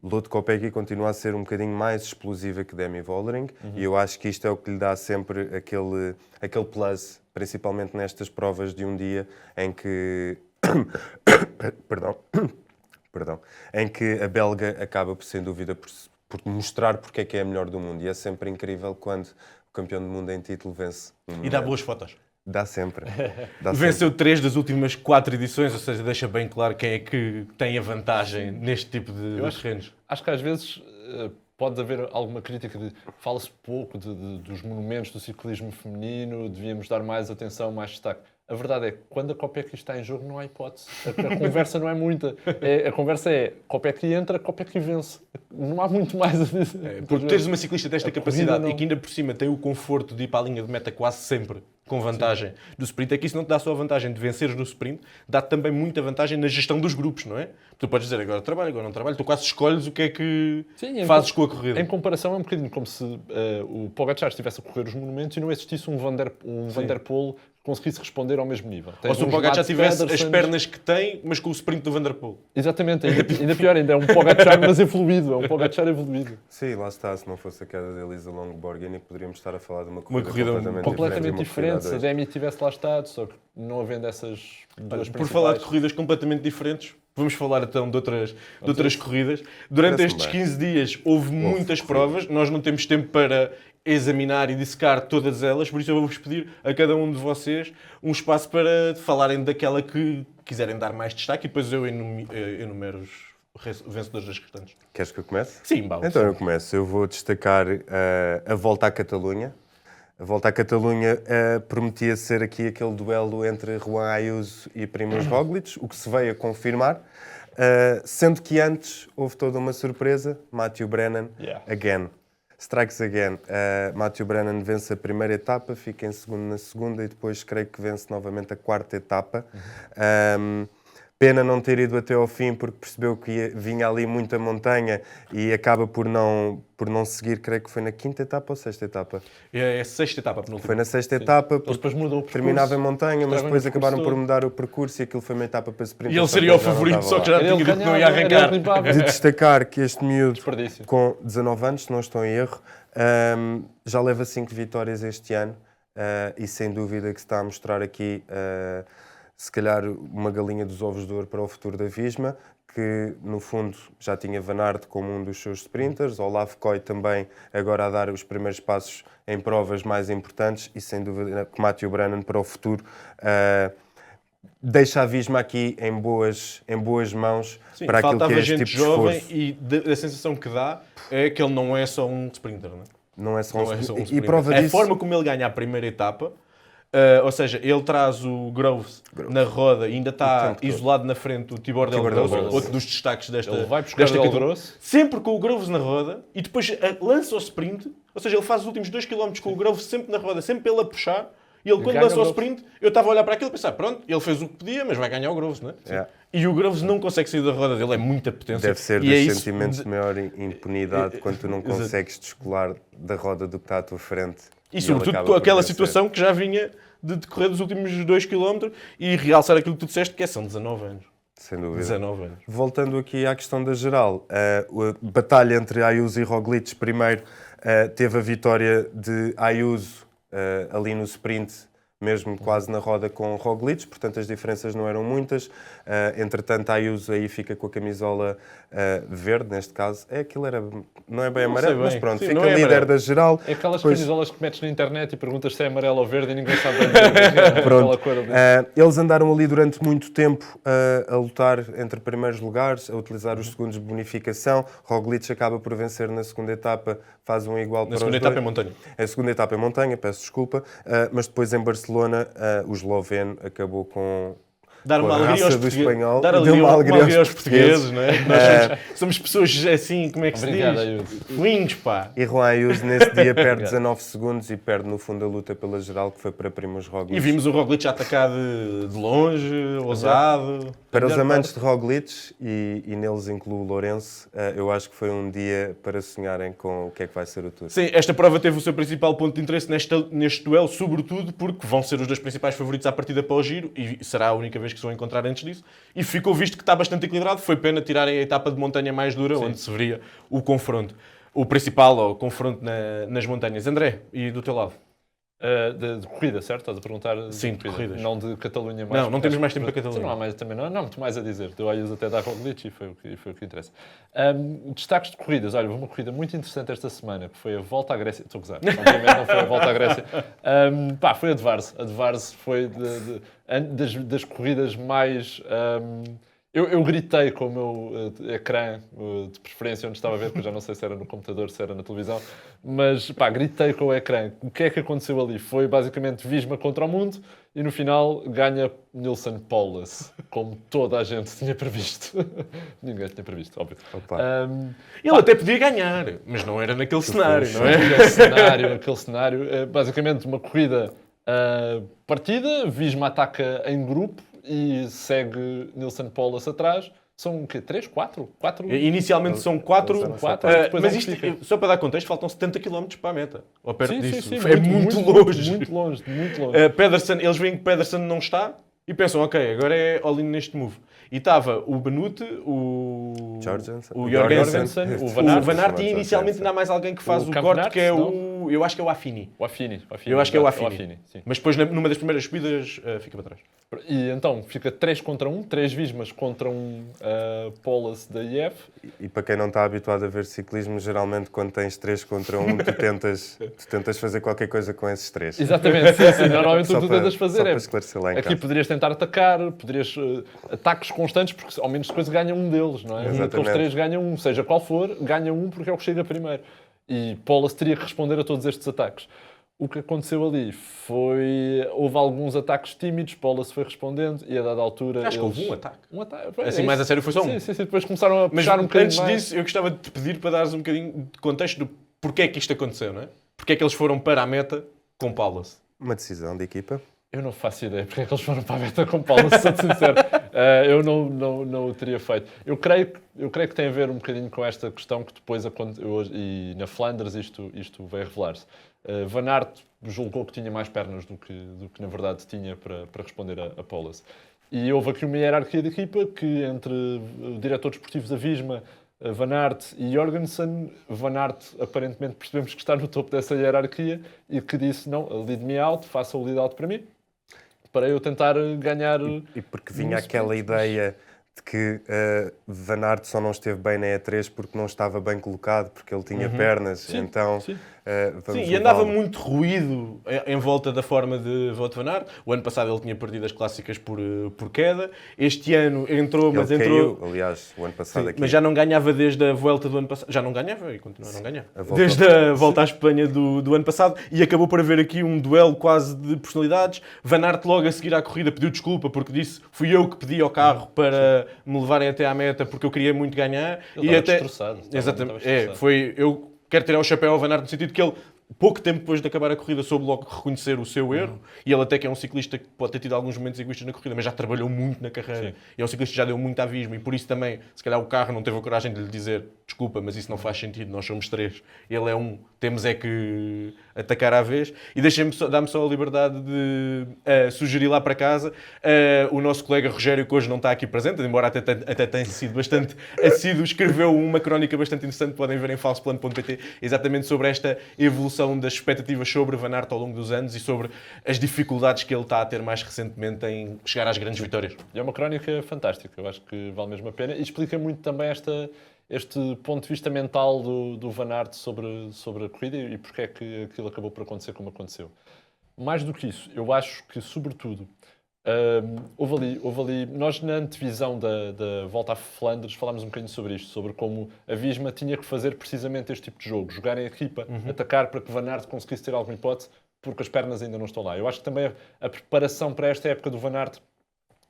Lotte Kopecky continua a ser um bocadinho mais explosiva que Demi Vollering e eu acho que isto é o que lhe dá sempre aquele plus principalmente nestas provas de um dia em que Perdão, em que a belga acaba por, sem dúvida, por mostrar porque é que é a melhor do mundo. E é sempre incrível quando o campeão do mundo em título vence. E dá boas fotos. Dá sempre. Dá Venceu 3 das últimas 4 edições, ou seja, deixa bem claro quem é que tem a vantagem neste tipo de terrenos. Acho que às vezes pode haver alguma crítica de fala-se pouco dos monumentos do ciclismo feminino, devíamos dar mais atenção, mais destaque. A verdade é que quando a Kopecky está em jogo não há hipótese. A conversa não é muita. A conversa é Kopecky entra, Kopecky vence. Não há muito mais a dizer. Porque teres uma ciclista desta capacidade não. e que ainda por cima tem o conforto de ir para a linha de meta quase sempre com vantagem do sprint, é que isso não te dá só a vantagem de venceres no sprint, dá-te também muita vantagem na gestão dos grupos, não é? Tu podes dizer agora trabalho, agora não trabalho, tu quase escolhes o que é que fazes com a corrida. Em comparação é um bocadinho como se o Pogačar estivesse a correr os monumentos e não existisse um Van der Poel que conseguisse responder ao mesmo nível. Ou se o Pogačar tivesse as pernas que tem, mas com o sprint do Van der Poel. Exatamente, ainda pior, ainda é um Pogačar mas evoluído, é um Pogačar evoluído. Sim, lá está, se não fosse a queda de Elisa Longo Borghini, poderíamos estar a falar de uma corrida completamente diferente. Se a Demi tivesse lá estado, só que não havendo essas duas Por falar de corridas completamente diferentes, vamos falar então de outras corridas. Durante estes 15 dias houve muitas provas, nós não temos tempo para examinar e dissecar todas elas, por isso eu vou-vos pedir a cada um de vocês um espaço para falarem daquela que quiserem dar mais destaque e depois eu enumero os vencedores das restantes. Queres que eu comece? Sim, Bau. Então eu começo. Eu vou destacar a Volta à Catalunha. A Volta à Catalunha prometia ser aqui aquele duelo entre Juan Ayuso e Primož Roglič, o que se veio a confirmar, sendo que antes houve toda uma surpresa, Mathieu Brennan, again. Strikes again. Mathieu Brennan vence a primeira etapa, fica em segundo na segunda e depois creio que vence novamente a quarta etapa. Pena não ter ido até ao fim porque percebeu que vinha ali muita montanha e acaba por não seguir, creio que foi na quinta etapa ou sexta etapa? É a sexta etapa, penúltima. Foi na sexta etapa, porque depois mudou o percurso, terminava em montanha, mas depois acabaram todo. por mudar o percurso e aquilo foi uma etapa para sprint. E ele seria o favorito, só que já tinha dito que não ia arrancar. De destacar que este miúdo, Desperdício. com 19 anos, se não estou em erro, já leva 5 vitórias este ano e sem dúvida que se está a mostrar aqui se calhar uma galinha dos ovos de ouro para o futuro da Visma, que no fundo já tinha Van Aert como um dos seus sprinters, Olaf Koy também agora a dar os primeiros passos em provas mais importantes e sem dúvida que Mathieu Brennan para o futuro deixa a Visma aqui em boas mãos. Sim, para aquilo que é este gente tipo de jovem esforço. e a sensação que dá é que ele não é só um sprinter, não é? Não é só um sprinter. E prova disso... A forma como ele ganha a primeira etapa, ou seja, ele traz o Groves na roda e ainda está isolado na frente o Tibor Del Grosso, outro dos destaques desta Ele vai buscar Del Grosso. Sempre com o Groves na roda e depois lança o sprint, ou seja, ele faz os últimos 2 km com o Groves sempre na roda, sempre ele a puxar. E ele, quando lança o sprint, eu estava a olhar para aquilo e pensar, pronto, ele fez o que podia, mas vai ganhar o Groves, não é? Yeah. E o Groves não consegue sair da roda dele, é muita potência. Deve ser e dos é sentimentos de maior impunidade quando tu não consegues descolar da roda do que está à tua frente. E sobretudo com aquela situação que já vinha de decorrer dos últimos 2 km e realçar aquilo que tu disseste, que são 19 anos. Sem dúvida. 19 anos. Voltando aqui à questão da geral, a batalha entre Ayuso e Roglič, primeiro teve a vitória de Ayuso ali no sprint, mesmo quase na roda com Roglič, portanto as diferenças não eram muitas. Entretanto, a Ayuso aí fica com a camisola verde, neste caso. Não é bem amarelo, mas pronto, sim, fica é líder amarelo. da geral. É aquelas Depois- camisolas que metes na internet e perguntas se é amarelo ou verde e ninguém sabe bem dizer. Pronto. Aquela cor ali. Eles andaram ali durante muito tempo a lutar entre primeiros lugares, a utilizar os segundos de bonificação. Roglič acaba por vencer na segunda etapa, faz um igual para Na segunda os etapa dois. em montanha. A segunda etapa em montanha, peço desculpa, mas depois em Barcelona o esloveno acabou com Dar com uma a alegria aos raça do portugueses. espanhol, Dar deu uma alegria aos portugueses, não é? Nós somos pessoas assim, como é que Obrigado, se Ayuso. diz? Wings, pá. E Juan Ayuso nesse dia perde 19 segundos e perde no fundo a luta pela geral, que foi para Primož Roglič. E vimos o Roglič a atacar de longe, ousado. Para os Melhor amantes parte. de Roglič, e neles incluo o Lourenço, eu acho que foi um dia para sonharem com o que é que vai ser o Tour. Sim, esta prova teve o seu principal ponto de interesse neste duelo, sobretudo porque vão ser os dois principais favoritos à partida para o Giro e será a única vez que se vão encontrar antes disso. E ficou visto que está bastante equilibrado. Foi pena tirarem a etapa de montanha mais dura, onde se veria o confronto. O principal, o confronto nas montanhas. André, e do teu lado? De corrida, certo? Estás a perguntar? Sim, de corridas. Não de Catalunha. Não temos mais tempo para Catalunha. Não há mais, também não há muito mais a dizer. Tu olhas até da Roglic e foi o que interessa. Destaques de corridas. Olha, houve uma corrida muito interessante esta semana, que foi a Volta à Grécia. Estou a gozar. Obviamente não foi a Volta à Grécia. Foi a de Vars. A de Vars foi das corridas mais... Eu gritei com o meu ecrã de preferência, onde estava a ver, porque eu já não sei se era no computador, se era na televisão, mas gritei com o ecrã. O que é que aconteceu ali? Foi basicamente Visma contra o mundo e no final ganha Nilsson Paulus, como toda a gente tinha previsto. Ninguém tinha previsto, óbvio. Ele até podia ganhar, mas não era naquele cenário, não é? Aquele cenário, basicamente uma corrida partida, Visma ataca em grupo, e segue Nilsson Paulus atrás. São o quê? 3? 4? Inicialmente são 4. Mas isto, fica. só para dar contexto, faltam 70 km para a meta. Ou perto disso. Sim, É muito longe. Muito longe. Pedersen, eles veem que Pedersen não está e pensam, ok, agora é all-in neste move. E estava o Benute, o Jorgensen, o Van Aert e inicialmente ainda há mais alguém que faz o corte, que é o... Eu acho que é o Affini. Eu acho que é o Affini. Mas depois, numa das primeiras subidas, fica para trás. E então, fica 3 contra 1, 3 Vismas contra um Paulus da IF. E para quem não está habituado a ver ciclismo, geralmente quando tens 3 contra 1, tu tentas fazer qualquer coisa com esses 3. Exatamente, sim. Normalmente o que tu tentas fazer só para esclarecer lá em aqui casa. poderias tentar atacar, ataques constantes, porque ao menos depois ganha um deles, não é? Um daqueles 3 ganha um, seja qual for, ganha um porque é o que chega primeiro. E Paulus teria que responder a todos estes ataques. O que aconteceu ali foi... Houve alguns ataques tímidos, Paulus foi respondendo e a dada altura... Acho que houve um ataque. Foi, assim, mais a sério, foi só um. Sim. Depois começaram a puxar um bocadinho antes disso, eu gostava de te pedir para dares um bocadinho de contexto do porquê é que isto aconteceu, não é? Porquê é que eles foram para a meta com Paulus? Uma decisão de equipa. Eu não faço ideia porque é que eles foram para a meta com Paulus, sou sincero. Eu não o teria feito. Eu creio que tem a ver um bocadinho com esta questão que depois aconteceu, e na Flandres isto vai revelar-se. Van Aert julgou que tinha mais pernas do que na verdade tinha para responder a Paulus. E houve aqui uma hierarquia de equipa que entre o diretor desportivo da Visma, Van Aert e Jorgensen, Van Aert aparentemente percebemos que está no topo dessa hierarquia e que disse, não, lead me out, faça o lead out para mim, para eu tentar ganhar... E porque vinha aquela ideia de que Van Aert só não esteve bem na E3 porque não estava bem colocado, porque ele tinha pernas, sim, então... Sim. E andava muito ruído em volta da forma de Wout van Aert. O ano passado ele tinha perdido as clássicas por queda. Este ano entrou, mas ele entrou... Caiu, aliás, o ano passado aqui. Mas já não ganhava desde a volta do ano passado. Já não ganhava e continua a não ganhar. Desde a volta à Espanha do ano passado. E acabou por haver aqui um duelo quase de personalidades. Van Aert logo a seguir à corrida pediu desculpa porque disse fui eu que pedi ao carro para me levarem até à meta porque eu queria muito ganhar. Ele estava destroçado. Exatamente. Eu quero tirar o chapéu ao Van Aert no sentido que ele, pouco tempo depois de acabar a corrida, soube logo reconhecer o seu erro. E ele até que é um ciclista que pode ter tido alguns momentos egoístas na corrida, mas já trabalhou muito na carreira. Sim. E é um ciclista que já deu muito à Visma. E por isso também, se calhar o carro não teve a coragem de lhe dizer desculpa, mas isso não faz sentido, nós somos 3. Ele é um, temos é que atacar à vez. E dá-me só a liberdade de sugerir lá para casa o nosso colega Rogério, que hoje não está aqui presente, embora até tenha sido bastante assíduo, escreveu uma crónica bastante interessante, podem ver em falsoplano.pt, exatamente sobre esta evolução das expectativas sobre Van Aert ao longo dos anos e sobre as dificuldades que ele está a ter mais recentemente em chegar às grandes vitórias. E é uma crónica fantástica, eu acho que vale mesmo a pena e explica muito também este ponto de vista mental do Van Aert sobre a corrida e porque é que aquilo acabou por acontecer como aconteceu. Mais do que isso, eu acho que, sobretudo, houve ali, nós na antevisão da Volta a Flandres falámos um bocadinho sobre isto, sobre como a Visma tinha que fazer precisamente este tipo de jogo, jogar em equipa, atacar para que Van Aert conseguisse ter alguma hipótese, porque as pernas ainda não estão lá. Eu acho que também a preparação para esta época do Van Aert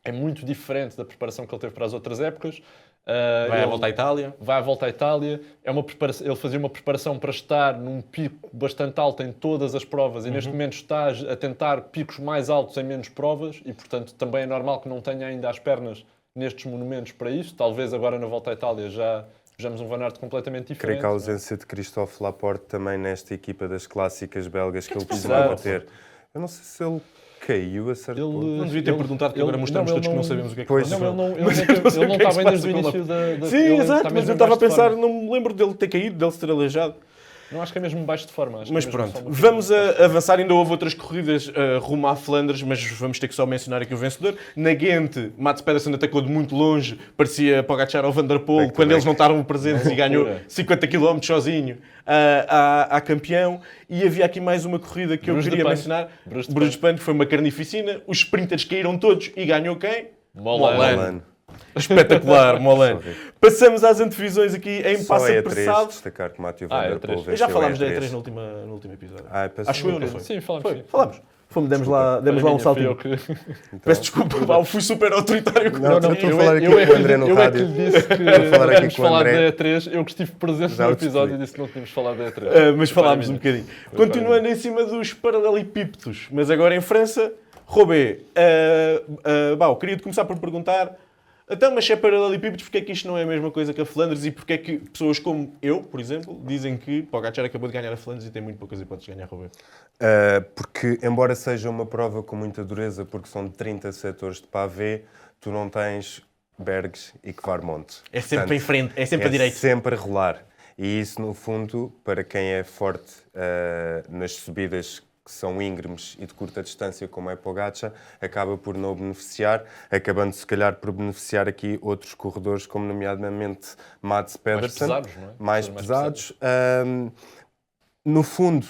é muito diferente da preparação que ele teve para as outras épocas. Vai à Volta à Itália. Vai à Volta à Itália. Ele fazia uma preparação para estar num pico bastante alto em todas as provas e neste momento está a tentar picos mais altos em menos provas e, portanto, também é normal que não tenha ainda as pernas nestes monumentos para isso. Talvez agora na Volta à Itália já vejamos um Van Aert completamente diferente. Creio que a ausência de Christophe Laporte também nesta equipa das clássicas belgas que ele precisava ter. Eu não sei se ele caiu a certo ponto. Não devia ter perguntado, porque agora mostramos todos que não sabemos o que é que Pois, passou. Ele não está bem desde o início da... Sim, exato, mas eu estava a pensar, não me lembro dele ter caído, dele se ter aleijado. Não acho que é mesmo baixo de forma. Acho Mas que é mesmo pronto, só uma vamos corrida. avançar. Ainda houve outras corridas rumo à Flandres, mas vamos ter que só mencionar aqui o vencedor. Na Ghent, Mats Pedersen atacou de muito longe, parecia Pogacar ou Van der Poel, Back to quando back. eles não estavam presentes e ganhou Loucura. 50 km sozinho a campeão. E havia aqui mais uma corrida que Bruges eu de queria Pano. mencionar. Bruges de Bruges de Pano, que foi uma carnificina. Os sprinters caíram todos e ganhou quem? Molan. Molan. Espetacular, Molan. Passamos às antevisões aqui em Só passa é apressado. destacar que Mathieu Ah, Van Der E3. Poel venceu Já falámos da a E3 no último episódio. peço Acho eu, não desculpa. foi? Sim, falamos. Foi, sim. falámos. Demos lá um saltinho. Peço desculpa, pá, eu fui super autoritário com Não, o não, trio. estou a falar aqui com o André no eu é que rádio. lhe disse que Estou a falar aqui tínhamos com o falado André. da E3. Eu que estive presente Já no o episódio descobri. e disse que não tínhamos falado da E3. Mas falámos um Foi para bocadinho. mim. Continuando em cima dos paralelepípedos, mas agora em França, Robé, eu queria começar por perguntar, então, mas se é paralelepípedos, porque é que isto não é a mesma coisa que a Flandres e porque é que pessoas como eu, por exemplo, dizem que Pogacar acabou de ganhar a Flandres e tem muito poucas hipóteses de ganhar a Robé? Porque, embora seja uma prova com muita dureza, porque são 30 setores de pavê, tu não tens Bergs e Kvarmont. É sempre em frente, é sempre é a direita. sempre a rolar. E isso, no fundo, para quem é forte nas subidas que são íngremes e de curta distância, como é Pogacar, acaba por não beneficiar, acabando se calhar por beneficiar aqui outros corredores, como nomeadamente Mats Pedersen. pesados, não é? Mais Mais pesados. No fundo,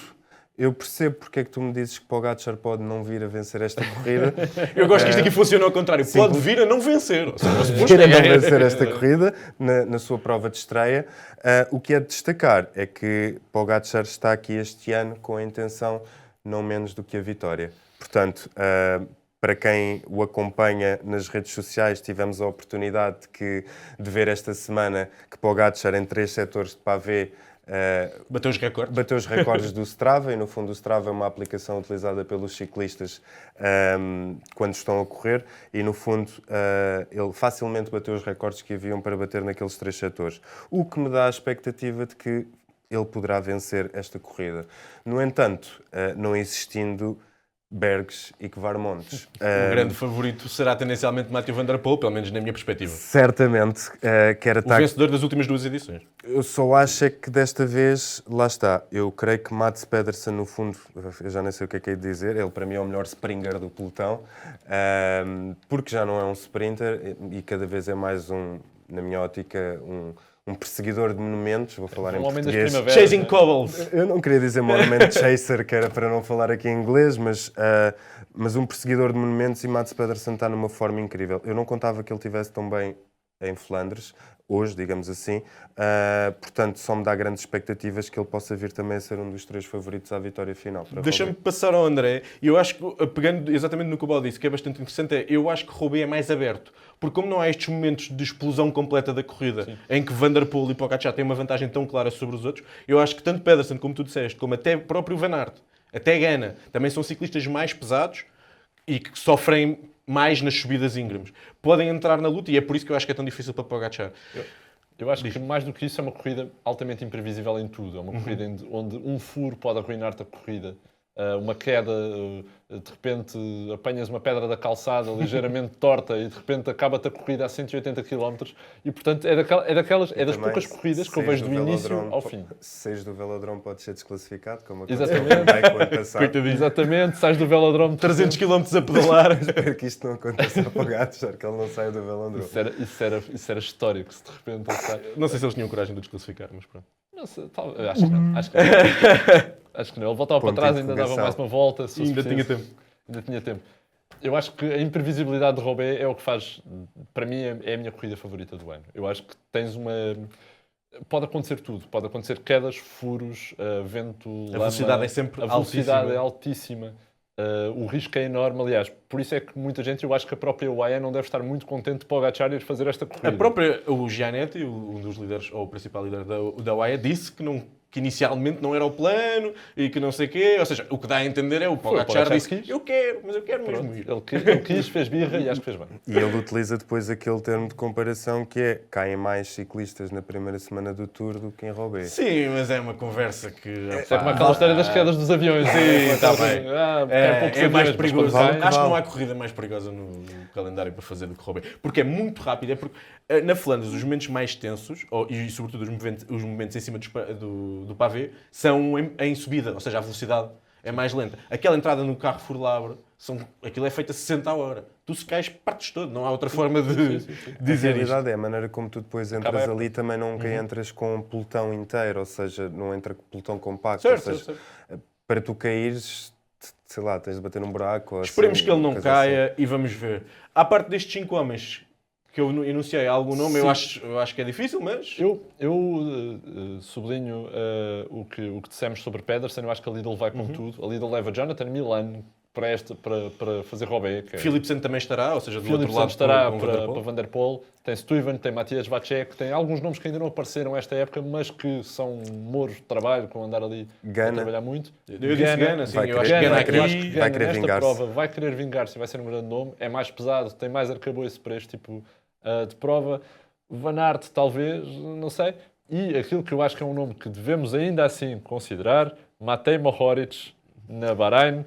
eu percebo porque é que tu me dizes que Pogacar pode não vir a vencer esta corrida. Eu gosto que isto aqui funcione ao contrário. sim, Pode vir a não vencer. Ou seja, o suposto Vir a não é- vencer esta corrida na sua prova de estreia. O que é de destacar é que Pogacar está aqui este ano com a intenção não menos do que a vitória. Portanto, para quem o acompanha nas redes sociais, tivemos a oportunidade de ver esta semana que Pogacar, em 3 setores de pavê, Bateu os recordes. bateu os recordes do Strava, e no fundo o Strava é uma aplicação utilizada pelos ciclistas quando estão a correr, e no fundo ele facilmente bateu os recordes que haviam para bater naqueles 3 setores. O que me dá a expectativa de que ele poderá vencer esta corrida. No entanto, não existindo Bergs e Kvarmontes. O grande favorito será tendencialmente Mathieu Van der Poel, pelo menos na minha perspectiva. Certamente quer O atacar. vencedor das últimas 2 edições. Eu só acho é que desta vez, lá está, eu creio que Mats Pedersen, no fundo, eu já nem sei o que é de dizer, ele para mim é o melhor sprinter do pelotão, porque já não é um sprinter e cada vez é mais na minha ótica, um perseguidor de monumentos, vou falar em Um homem das português. primaveras. Chasing né? Cobbles. Eu não queria dizer monument chaser, que era para não falar aqui em inglês, mas um perseguidor de monumentos, e Mats Pedersen está numa forma incrível. Eu não contava que ele estivesse tão bem em Flandres, hoje, digamos assim. Portanto, só me dá grandes expectativas que ele possa vir também a ser um dos 3 favoritos à vitória final. Deixa-me passar ao André. E eu acho que, pegando exatamente no que o Bal disse, que é bastante interessante, eu acho que Roubaix é mais aberto. Porque como não há estes momentos de explosão completa da corrida, em que Van der Poel e Pogacar têm uma vantagem tão clara sobre os outros, eu acho que tanto Pedersen, como tu disseste, como até próprio Van Aert, até Ganna, também são ciclistas mais pesados e que sofrem mais nas subidas íngremes. Podem entrar na luta e é por isso que eu acho que é tão difícil para Pogacar. Eu acho que mais do que isso é uma corrida altamente imprevisível em tudo. É uma corrida onde um furo pode arruinar-te a corrida. Uma queda, de repente apanhas uma pedra da calçada ligeiramente torta e de repente acaba-te a corrida a 180 km e portanto é das poucas corridas que eu vejo do início ao fim. Se saís do velodrome pode ser desclassificado, como Exatamente. aconteceu no ano passado. Exatamente, sais do velodrome 300 km a pedalar. Espero que isto não aconteça ao Pogacar, que ele não saia do velodrome. Isso era histórico, se de repente ele sai. Não sei se eles tinham coragem de desclassificar, mas pronto. Não sei, acho que não. Acho que não. Ele voltava para Ponto de trás, ainda dava interrogação. mais uma volta. se Ainda preciso. tinha tempo. Ainda tinha tempo. Eu acho que a imprevisibilidade de Roubaix é o que faz, para mim, é a minha corrida favorita do ano. Eu acho que tens uma... Pode acontecer tudo. Pode acontecer quedas, furos, vento, lama. A velocidade é sempre A velocidade altíssima. é altíssima. O risco é enorme. Aliás, por isso é que muita gente, eu acho que a própria UAE não deve estar muito contente de Pogacar ir fazer esta corrida. O Gianetti, um dos líderes, ou o principal líder da UAE, disse que inicialmente não era o plano e que não sei o quê. Ou seja, o que dá a entender é o Pogacar disse que quis. eu quero, mas eu quero mesmo ir. Ele quis, fez birra e acho que fez bem. E ele utiliza depois aquele termo de comparação que é: caem mais ciclistas na primeira semana do Tour do que em Roubaix. Sim, mas é uma conversa que... É como aquela história das quedas dos aviões. Sim, está Aquela bem. coisa, É mais mas perigoso. quando cai- Acho que não há corrida mais perigosa no calendário para fazer do que Roubaix. Porque é muito rápido. É porque na Flandres os momentos mais tensos, e sobretudo os momentos em cima do pavê são em subida, ou seja, a velocidade é mais lenta. Aquela entrada no carro Furlabre, aquilo é feito a 60 a hora. Tu se cais, partes todo, não há outra forma de A dizer isto. realidade é a maneira como tu depois entras Acaba a ali, também nunca entras com um pelotão inteiro, ou seja, não entra com pelotão compacto. Certo, ou seja, certo. para tu caíres, sei lá, tens de bater num buraco. Ou Esperemos assim, que ele não coisa caia e vamos ver. À parte destes 5 homens que eu enunciei algum nome, eu acho que é difícil, mas... Eu sublinho o que dissemos sobre Pedersen. Eu acho que a Lidl vai com tudo. A Lidl leva Jonathan Milan para fazer Robé. Philipsen também estará, ou seja, do outro Philipsen lado estará com para Van der Van der Poel. Tem Stuyven, tem Matias Vacek, tem alguns nomes que ainda não apareceram esta época, mas que são mouros de trabalho, com andar ali a Gana. trabalhar muito. Eu disse Gana, sim. vai Eu acho que querer- Gana vai aqui... querer- eu acho que vai Gana querer nesta vingar-se. prova vai querer vingar-se, vai ser um grande nome. É mais pesado, tem mais arcabouço para este tipo de prova. Van Aert, talvez, não sei. E aquilo que eu acho que é um nome que devemos ainda assim considerar, Matej Mohoric, na Bahrein.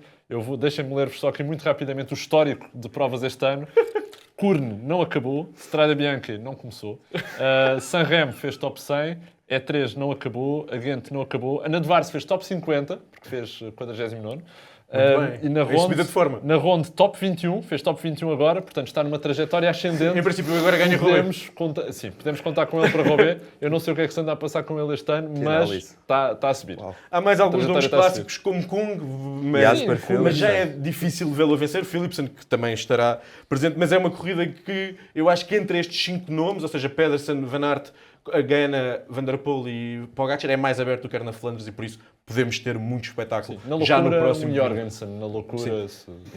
Deixem-me ler-vos só aqui muito rapidamente o histórico de provas este ano. Kuurne não acabou, Strade Bianche não começou, Sanremo fez top 100, E3 não acabou, a Ghent não acabou, a Nadvars fez top 50, porque fez 49º. bem. E na Em subida de forma. na Ronde top 21, fez top 21 agora, portanto está numa trajetória ascendente. Em princípio, agora ganha Robé. Podemos contar com ele para Robé. Eu não sei o que é que se anda a passar com ele este ano, mas análise. está a subir. Uau. Há mais alguns A nomes trajetória está a clássicos, como Kung, Jasper mas Philipsen. já é difícil vê-lo a vencer. Philipsen, que também estará presente, mas é uma corrida que eu acho que entre estes 5 nomes, ou seja, Pedersen, Van Aert, Gana, Van der Poel e Pogacar, é mais aberto do que era na Flandres e por isso podemos ter muito espetáculo Na loucura, já no próximo um domingo. Jorgensen, na loucura.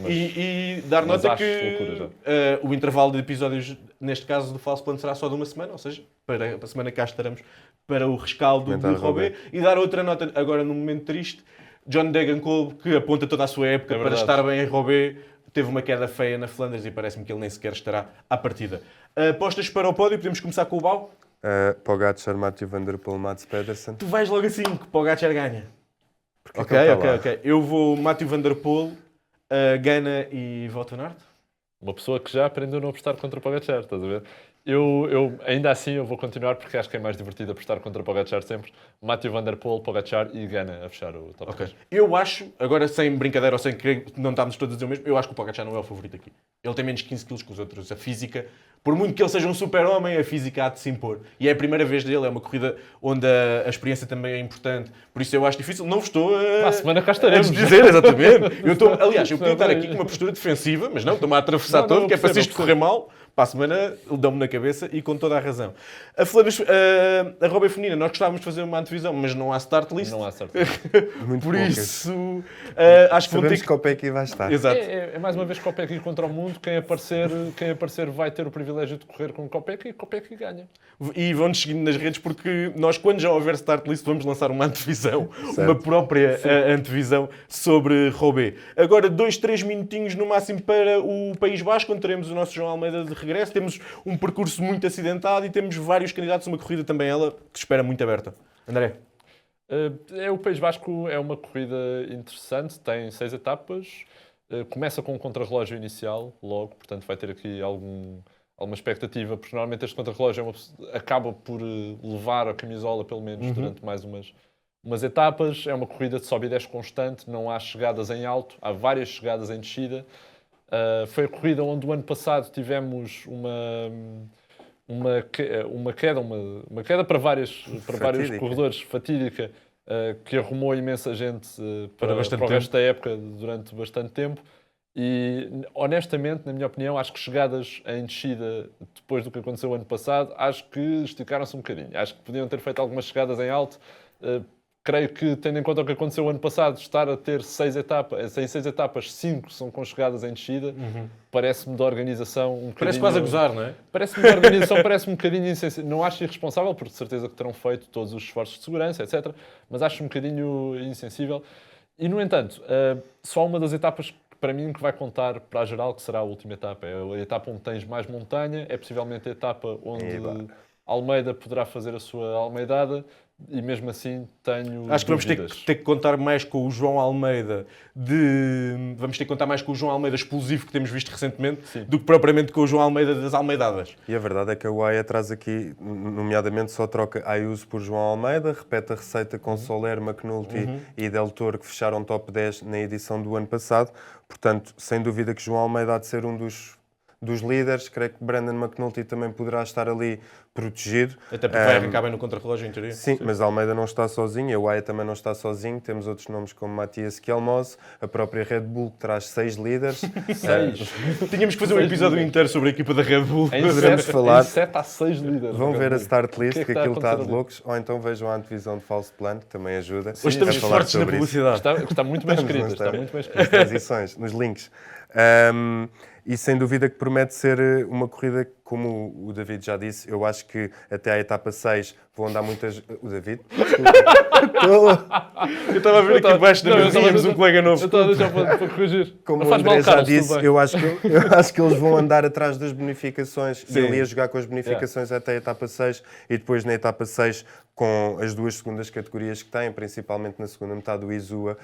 E dar mas nota acho loucura já. que o intervalo de episódios, neste caso do Falso Plano, será só de uma semana, ou seja, para a semana que cá estaremos para o rescaldo de Comentar Robé. E dar outra nota, agora num momento triste, John Degenkolb, que aponta toda a sua época para verdade. estar bem em Robé, teve uma queda feia na Flandres e parece-me que ele nem sequer estará à partida. Apostas para o pódio, podemos começar com o Bau. Pogacar, Mathieu Van der Poel, Mats Pedersen. Tu vais logo assim, que Pogacar ganha. Porque Ok, ele está ok, lá. ok. Eu vou Mathieu Van der Poel, Gana e Wout van Aert. Uma pessoa que já aprendeu a não apostar contra o Pogacar, estás a ver? Eu ainda assim eu vou continuar porque acho que é mais divertido apostar contra o Pogacar sempre. Mathieu Van der Poel, Pogacar e Gana a fechar o top 3. Eu acho, agora sem brincadeira ou sem querer, não estamos todos a dizer o mesmo, eu acho que o Pogacar não é o favorito aqui. Ele tem menos 15 kg que os outros. A física, por muito que ele seja um super-homem, a física há de se impor. E é a primeira vez dele, é uma corrida onde a experiência também é importante. Por isso eu acho difícil. Não vos estou Para a semana cá a estaremos. dizer, exatamente. Aliás, eu podia estar aqui com uma postura defensiva, mas não, estou-me a atravessar Não, todo, não, que é para se percebo, isto correr mal. Para a semana, ele dão-me na cabeça e com toda a razão. A Flandres, a Robé Feminina, nós gostávamos de fazer uma antevisão, mas não há start list. Não há certo. Muito Por poucas. isso, acho que vão ter Sabemos que... que o Pequi vai estar. Exato. É mais uma vez Kopecky contra o mundo. Quem aparecer vai ter o privilégio de correr com Kopecky e Kopecky ganha. E vão-nos seguindo nas redes porque nós, quando já houver start list, vamos lançar uma antevisão, Certo. uma própria antevisão sobre Robé. Agora, 2-3 minutinhos no máximo para o País Basco, onde teremos o nosso João Almeida de regresso. Temos um percurso muito acidentado e temos vários candidatos, uma corrida também ela que se espera muito aberta. André? O País Basco é uma corrida interessante, tem 6 etapas, começa com um contrarrelógio inicial logo, portanto vai ter aqui alguma expectativa, porque normalmente este contrarrelógio acaba por levar a camisola pelo menos durante mais umas etapas. É uma corrida de sobe e desce constante, não há chegadas em alto, há várias chegadas em descida. Foi a corrida onde o ano passado tivemos uma queda para vários corredores, fatídica, que arrumou imensa gente para o resto da época durante bastante tempo. E, honestamente, na minha opinião, acho que chegadas em descida, depois do que aconteceu ano passado, acho que esticaram-se um bocadinho. Acho que podiam ter feito algumas chegadas em alto. Creio que, tendo em conta o que aconteceu ano passado, estar a ter 6 etapas, em 6 etapas, 5 são com chegadas em descida, parece-me da organização um bocadinho... Parece quase a gozar, não é? Parece-me da organização, parece-me um bocadinho insensível. Não acho irresponsável, porque de certeza que terão feito todos os esforços de segurança, etc. Mas acho um bocadinho insensível. E, no entanto, só uma das etapas para mim que vai contar para a geral, que será a última etapa. É a etapa onde tens mais montanha, é possivelmente a etapa onde Almeida poderá fazer a sua almeidada. e mesmo assim tenho Acho que vamos dúvidas. ter que contar mais com o João Almeida vamos ter que contar mais com o João Almeida explosivo que temos visto recentemente do que propriamente com o João Almeida das Almeidadas. E a verdade é que a UAE traz aqui, nomeadamente, só troca Ayuso por João Almeida, repete a receita com Soler, McNulty e Del Toro, que fecharam top 10 na edição do ano passado. Portanto, sem dúvida que João Almeida há de ser um dos líderes. Creio que Brandon McNulty também poderá estar ali protegido. Até porque vai arrancar bem no contrarrelógio, em teoria. Sim, mas Almeida não está sozinho, a UAE também não está sozinho. Temos outros nomes como Matias Kelmos, a própria Red Bull, que traz 6 líderes. 6. Tínhamos que fazer um episódio inteiro sobre a equipa da Red Bull. Poderemos falar. Em 7 há 6 líderes. Vão ver a start list, que é que que está a aquilo está de acontecer ali? loucos. Ou então vejam a antevisão de Falso Plano, que também ajuda. Hoje estamos a falar fortes na sobre isso. publicidade. Está muito bem escrito. Não Está muito bem Nas escrito. transições, nos links. E sem dúvida que promete ser uma corrida, como o David já disse, eu acho que até à etapa 6 vão andar muitas... O David? Eu estava a ver aqui debaixo da Não, eu mesa, estava a tínhamos deixar- um colega Eu novo. estava a deixar para corrigir. Como Não o faz André mal, já Carlos, disse, tudo bem. eu acho que eles vão andar atrás das bonificações e Sim. ali a jogar com as bonificações até a etapa 6 e depois na etapa 6 com as duas segundas categorias que têm, principalmente na segunda metade do Isua,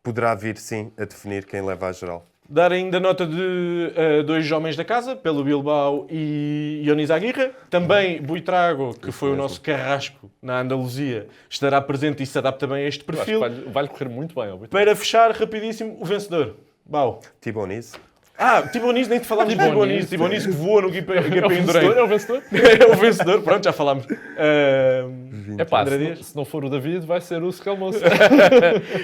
poderá vir sim a definir quem leva a geral. Dar ainda nota de 2 homens da casa, pelo Bilbao e Ionis Aguirre. Também Buitrago, que foi o nosso carrasco na Andaluzia, estará presente e se adapta bem a este Eu acho que perfil. vai-lhe correr muito bem. Ó, Para fechar, rapidíssimo, o vencedor. Bau. Tibonis. Tibonis, nem te falámos de Tibonis. Tibonis que voa no GP É o em vencedor? Durém. É o vencedor? É o vencedor, pronto, já falámos. É pá, André Dias? se não for o David, vai ser o Scalmoço.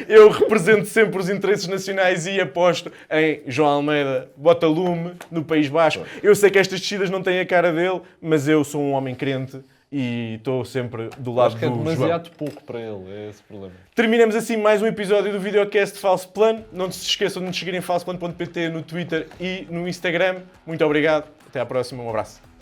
Eu represento sempre os interesses nacionais e aposto em João Almeida, bota lume no País Basco. Eu sei que estas descidas não têm a cara dele, mas eu sou um homem crente e estou sempre do lado Acho que é do João. demasiado pouco para ele, é esse o problema. Terminamos assim mais um episódio do videocast Falso Plano. Não se esqueçam de nos seguir em falsoplano.pt no Twitter e no Instagram. Muito obrigado. Até à próxima. Um abraço.